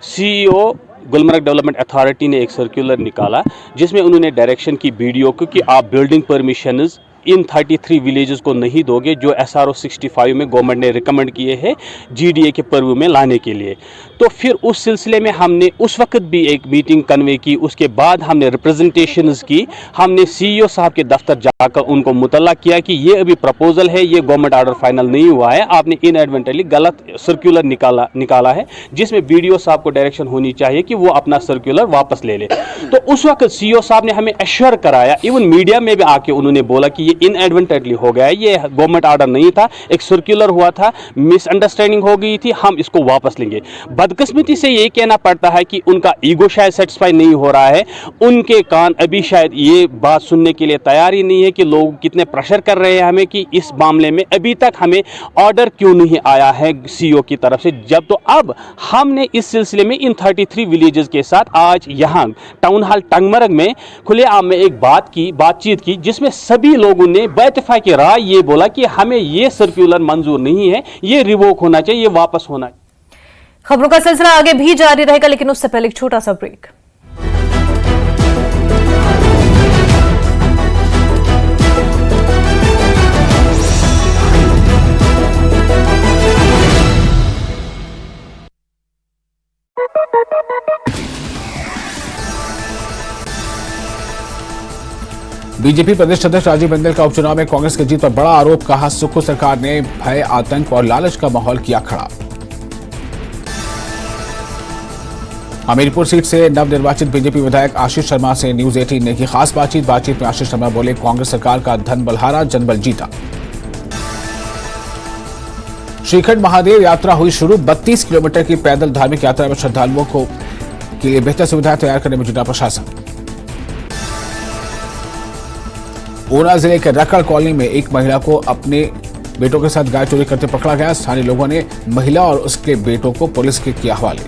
CEO Gulmarg development authority ने एक सर्कुलर निकाला जिसमें उन्होंने डायरेक्शन की वीडियो को कि आप बिल्डिंग परमिशंस इन 33 विलेजेस को नहीं दोगे जो SRO 65 में गवर्नमेंट ने रिकमेंड किए हैं GDA के पर्व में लाने के लिए। तो फिर उस सिलसिले में हमने उस वक्त भी एक मीटिंग कन्वे की, उसके बाद हमने रिप्रेजेंटेशंस की, हमने CEO साहब के दफ्तर जाकर उनको मुतल्ला किया कि ये अभी प्रपोजल है, ये गवर्नमेंट ऑर्डर फाइनल नहीं हुआ है, आपने इनएडवेंटली गलत सर्कुलर निकाला है जिसमें BDO साहब को डायरेक्शन होनी चाहिए कि वो अपना सर्कुलर वापस ले ले। तो उस वक्त CEO साहब ने हमें एश्योर कराया, इवन मीडिया में भी आके उन्होंने बोला कि ये इनएडवेंटली हो गया है, ये गवर्नमेंट ऑर्डर नहीं था, एक सर्कुलर हुआ था, मिसअंडरस्टैंडिंग हो गई थी, हम इसको वापस लेंगे। बदकिस्मती से ये कहना पड़ता है कि उनका ईगो शायद सेटिस्फाई नहीं हो रहा है, उनके कान अभी शायद ये बात सुनने के लिए तैयार ही नहीं है कि लोग कितने प्रेशर कर रहे हैं हमें कि इस मामले में अभी तक हमें ऑर्डर क्यों नहीं आया है CEO की तरफ से। जब तो अब हमने इस सिलसिले में इन 33 विलेजेस के साथ आज यहाँ टाउन हॉल टंगमर्ग में खुलेआम में एक बातचीत की जिसमें सभी लोगों ने बेइत्तेफाक राय ये बोला कि हमें ये सर्कुलर मंजूर नहीं है, ये रिवोक होना चाहिए, ये वापस होना चाहिए। खबरों का सिलसिला आगे भी जारी रहेगा, लेकिन उससे पहले एक छोटा सा ब्रेक। बीजेपी प्रदेश अध्यक्ष राजीव बिंदल का उपचुनाव में कांग्रेस की जीत पर बड़ा आरोप, कहा सुक्खू सरकार ने भय, आतंक और लालच का माहौल किया खड़ा। हमीरपुर सीट से नवनिर्वाचित बीजेपी विधायक आशीष शर्मा से न्यूज 18 ने की खास बातचीत में आशीष शर्मा बोले, कांग्रेस सरकार का धन बलहारा, जनबल जीता। श्रीखंड महादेव यात्रा हुई शुरू, 32 किलोमीटर की पैदल धार्मिक यात्रा में श्रद्धालुओं को के लिए बेहतर सुविधाएं तैयार करने में जुटा प्रशासन। ऊना जिले के रकड़ कॉलोनी में एक महिला को अपने बेटों के साथ गाय चोरी करते पकड़ा गया। स्थानीय लोगों ने महिला और उसके बेटों को पुलिस के किया हवाले।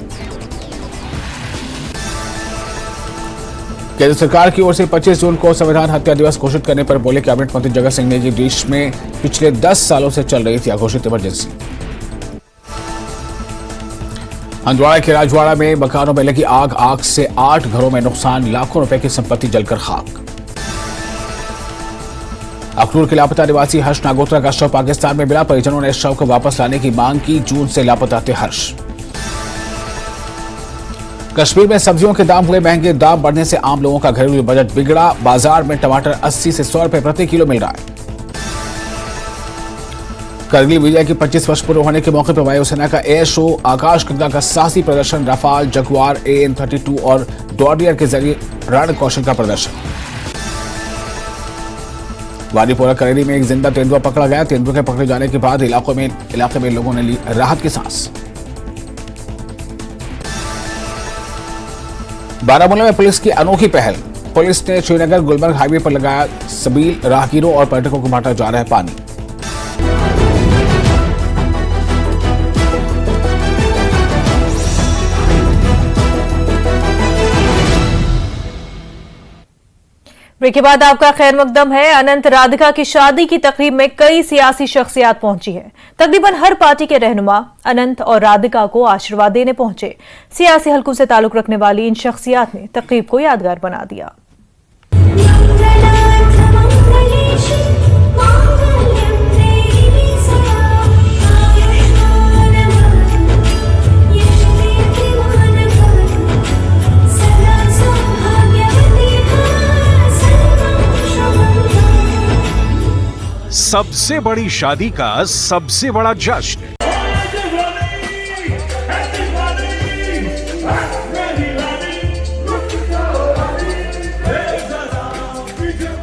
केंद्र सरकार की ओर से 25 जून को संविधान हत्या दिवस घोषित करने पर बोले कैबिनेट मंत्री जगत सिंह नेगी, देश में पिछले 10 सालों से चल रही थी अघोषित इमरजेंसी। हंदवाड़ा के राजवाड़ा में मकानों में लगी आग से 8 घरों में नुकसान, लाखों रुपए की संपत्ति जलकर खाक। अखनूर के लापता निवासी हर्ष नागोत्रा का शव पाकिस्तान में मिला, परिजनों ने शव को वापस लाने की मांग की। जून से लापता थे हर्ष। कश्मीर में सब्जियों के दाम हुए महंगे, दाम बढ़ने से आम लोगों का घरेलू बजट बिगड़ा। बाजार में टमाटर 80 से 100 रुपए प्रति किलो मिल रहा है। करगिल विजय की 25 वर्ष पूरे होने के मौके पर वायुसेना का एयर शो, आकाश गंगा का साहसी प्रदर्शन, रफाल, जगुआर, AN-32 और डॉर्नियर के जरिए रण कौशल का प्रदर्शन। वानीपोरा करेली में एक जिंदा तेंदुआ पकड़ा गया। तेंदुए के पकड़े जाने के बाद इलाके में लोगों ने ली राहत की सांस। बारामूला में पुलिस की अनोखी पहल, पुलिस ने श्रीनगर गुलमर्ग हाईवे पर लगाया सबील, राहगीरों और पर्यटकों को बांटा जा रहा है पानी। ब्रेक के बाद आपका खैर मकदम है। अनंत राधिका की शादी की तकरीब में कई सियासी शख्सियात पहुंची हैं। तकरीबन हर पार्टी के रहनुमा अनंत और राधिका को आशीर्वाद देने पहुंचे। सियासी हलकों से ताल्लुक रखने वाली इन शख्सियात ने तकरीब को यादगार बना दिया। सबसे बड़ी शादी का सबसे बड़ा जश्न,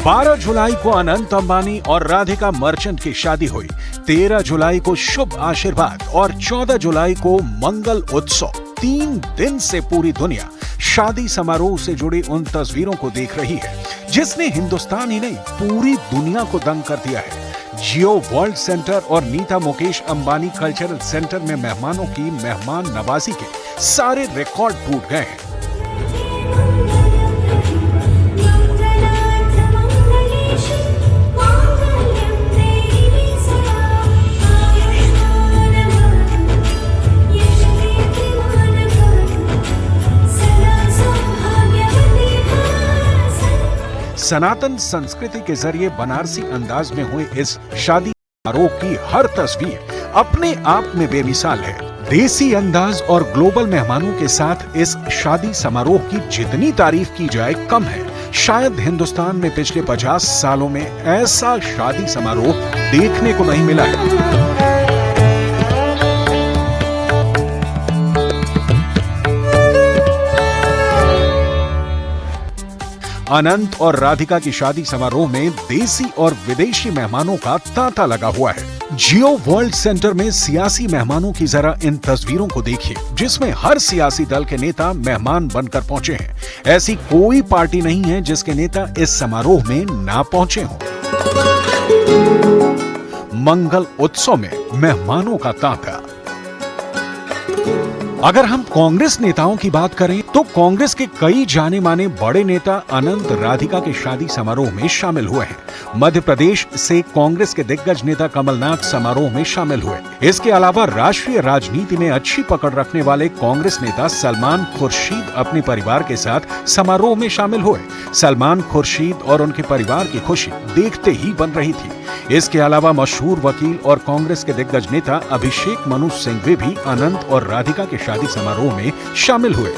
बारह जुलाई को अनंत अंबानी और राधिका मर्चेंट की शादी हुई। 13 जुलाई को शुभ आशीर्वाद और 14 जुलाई को मंगल उत्सव। 3 दिन से पूरी दुनिया शादी समारोह से जुड़ी उन तस्वीरों को देख रही है जिसने हिंदुस्तान ही नहीं पूरी दुनिया को दंग कर दिया है। जियो वर्ल्ड सेंटर और नीता मुकेश अंबानी कल्चरल सेंटर में मेहमानों की मेहमान नवाजी के सारे रिकॉर्ड टूट गए हैं। सनातन संस्कृति के जरिए बनारसी अंदाज में हुए इस शादी समारोह की हर तस्वीर अपने आप में बेमिसाल है। देसी अंदाज और ग्लोबल मेहमानों के साथ इस शादी समारोह की जितनी तारीफ की जाए कम है। शायद हिंदुस्तान में पिछले 50 सालों में ऐसा शादी समारोह देखने को नहीं मिला है। अनंत और राधिका की शादी समारोह में देसी और विदेशी मेहमानों का तांता लगा हुआ है। जियो वर्ल्ड सेंटर में सियासी मेहमानों की जरा इन तस्वीरों को देखिए जिसमें हर सियासी दल के नेता मेहमान बनकर पहुंचे हैं। ऐसी कोई पार्टी नहीं है जिसके नेता इस समारोह में ना पहुंचे हों। मंगल उत्सव में मेहमानों का तांता। अगर हम कांग्रेस नेताओं की बात करें तो कांग्रेस के कई जाने माने बड़े नेता अनंत राधिका के शादी समारोह में शामिल हुए हैं। मध्य प्रदेश से कांग्रेस के दिग्गज नेता कमलनाथ समारोह में शामिल हुए। इसके अलावा राष्ट्रीय राजनीति में अच्छी पकड़ रखने वाले कांग्रेस नेता सलमान खुर्शीद अपने परिवार के साथ समारोह में शामिल हुए। सलमान खुर्शीद और उनके परिवार की खुशी देखते ही बन रही थी। इसके अलावा मशहूर वकील और कांग्रेस के दिग्गज नेता अभिषेक मनु सिंघवी भी अनंत और राधिका के शादी समारोह में शामिल हुए।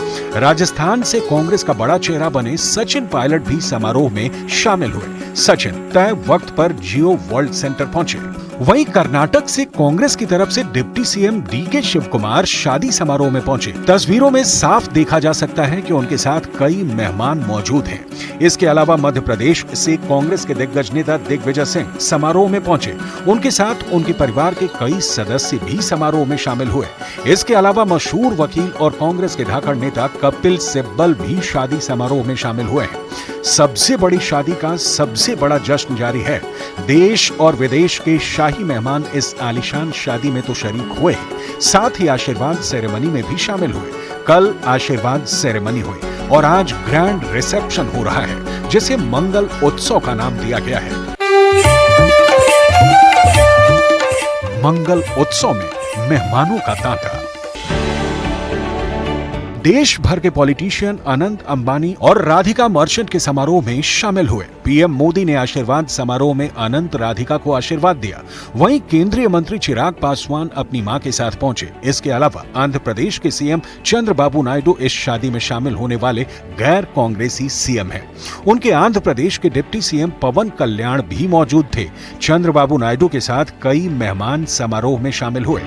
राजस्थान से कांग्रेस का बड़ा चेहरा बने सचिन पायलट भी समारोह में शामिल हुए। सचिन तय वक्त पर जियो वर्ल्ड सेंटर पहुंचे। वहीं कर्नाटक से कांग्रेस की तरफ से deputy CM DK Shivakumar शादी समारोह में पहुंचे। तस्वीरों में साफ देखा जा सकता है कि उनके साथ कई मेहमान मौजूद हैं। इसके अलावा मध्य प्रदेश से कांग्रेस के दिग्गज नेता दिग्विजय सिंह समारोह में पहुंचे। उनके साथ उनके परिवार के कई सदस्य भी समारोह में शामिल हुए। इसके अलावा मशहूर वकील और कांग्रेस के धाकड़ नेता कपिल सिब्बल भी शादी समारोह में शामिल हुए हैं। सबसे बड़ी शादी का सबसे बड़ा जश्न जारी है। देश और विदेश के शाही मेहमान इस आलीशान शादी में तो शरीक हुए, साथ ही आशीर्वाद सेरेमनी में भी शामिल हुए। कल आशीर्वाद सेरेमनी हुई और आज ग्रैंड रिसेप्शन हो रहा है, जिसे मंगल उत्सव का नाम दिया गया है। मंगल उत्सव में मेहमानों का तांता। देश भर के पॉलिटिशियन अनंत अंबानी और राधिका मर्चेंट के समारोह में शामिल हुए। पीएम मोदी ने आशीर्वाद समारोह में अनंत राधिका को आशीर्वाद दिया। वहीं केंद्रीय मंत्री चिराग पासवान अपनी मां के साथ पहुंचे। इसके अलावा आंध्र प्रदेश के सीएम चंद्रबाबू नायडू इस शादी में शामिल होने वाले गैर कांग्रेसी सीएम हैं। उनके आंध्र प्रदेश के डिप्टी सीएम पवन कल्याण भी मौजूद थे। चंद्रबाबू नायडू के साथ कई मेहमान समारोह में शामिल हुए।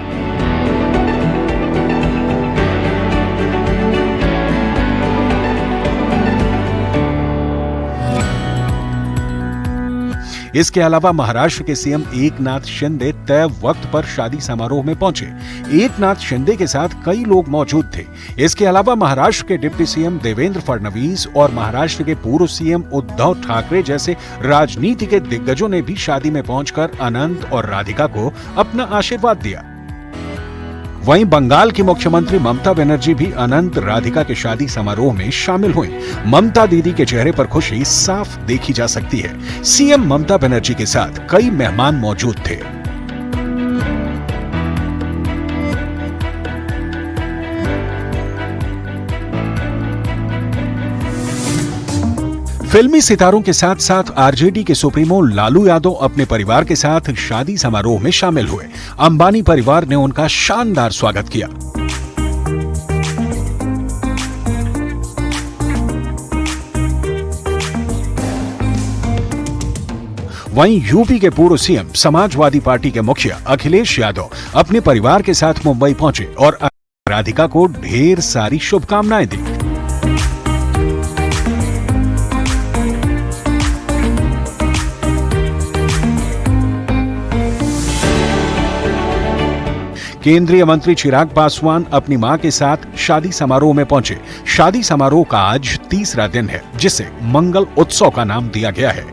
इसके अलावा महाराष्ट्र के सीएम एकनाथ शिंदे तय वक्त पर शादी समारोह में पहुंचे। एकनाथ शिंदे के साथ कई लोग मौजूद थे। इसके अलावा महाराष्ट्र के डिप्टी सीएम देवेंद्र फडणवीस और महाराष्ट्र के पूर्व सीएम उद्धव ठाकरे जैसे राजनीति के दिग्गजों ने भी शादी में पहुंचकर अनंत और राधिका को अपना आशीर्वाद दिया। वहीं बंगाल की मुख्यमंत्री ममता बनर्जी भी अनंत राधिका के शादी समारोह में शामिल हुई। ममता दीदी के चेहरे पर खुशी साफ देखी जा सकती है। सीएम ममता बनर्जी के साथ कई मेहमान मौजूद थे। फिल्मी सितारों के साथ साथ आरजेडी के सुप्रीमो लालू यादव अपने परिवार के साथ शादी समारोह में शामिल हुए। अंबानी परिवार ने उनका शानदार स्वागत किया। वहीं यूपी के पूर्व सीएम समाजवादी पार्टी के मुखिया अखिलेश यादव अपने परिवार के साथ मुंबई पहुंचे और राधिका को ढेर सारी शुभकामनाएं दी। केंद्रीय मंत्री चिराग पासवान अपनी मां के साथ शादी समारोह में पहुंचे। शादी समारोह का आज तीसरा दिन है, जिसे मंगल उत्सव का नाम दिया गया है।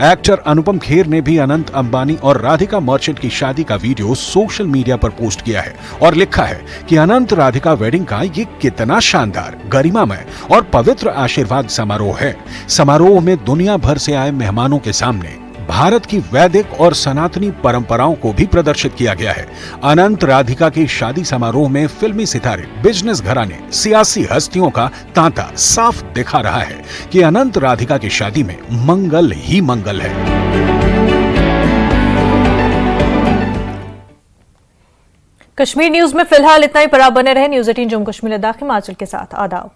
एक्टर अनुपम खेर ने भी अनंत अंबानी और राधिका मर्चेंट की शादी का वीडियो सोशल मीडिया पर पोस्ट किया है और लिखा है कि अनंत राधिका वेडिंग का ये कितना शानदार, गरिमामय और पवित्र आशीर्वाद समारोह है। समारोह में दुनिया भर से आए मेहमानों के सामने भारत की वैदिक और सनातनी परंपराओं को भी प्रदर्शित किया गया है। अनंत राधिका के शादी समारोह में फिल्मी सितारे, बिजनेस घराने, सियासी हस्तियों का तांता साफ दिखा रहा है कि अनंत राधिका की शादी में मंगल ही मंगल है। कश्मीर न्यूज में फिलहाल इतना ही। पर आप बने रहे न्यूज 18 जम्मू कश्मीर लद्दाख हिमाचल के साथ। आदाब।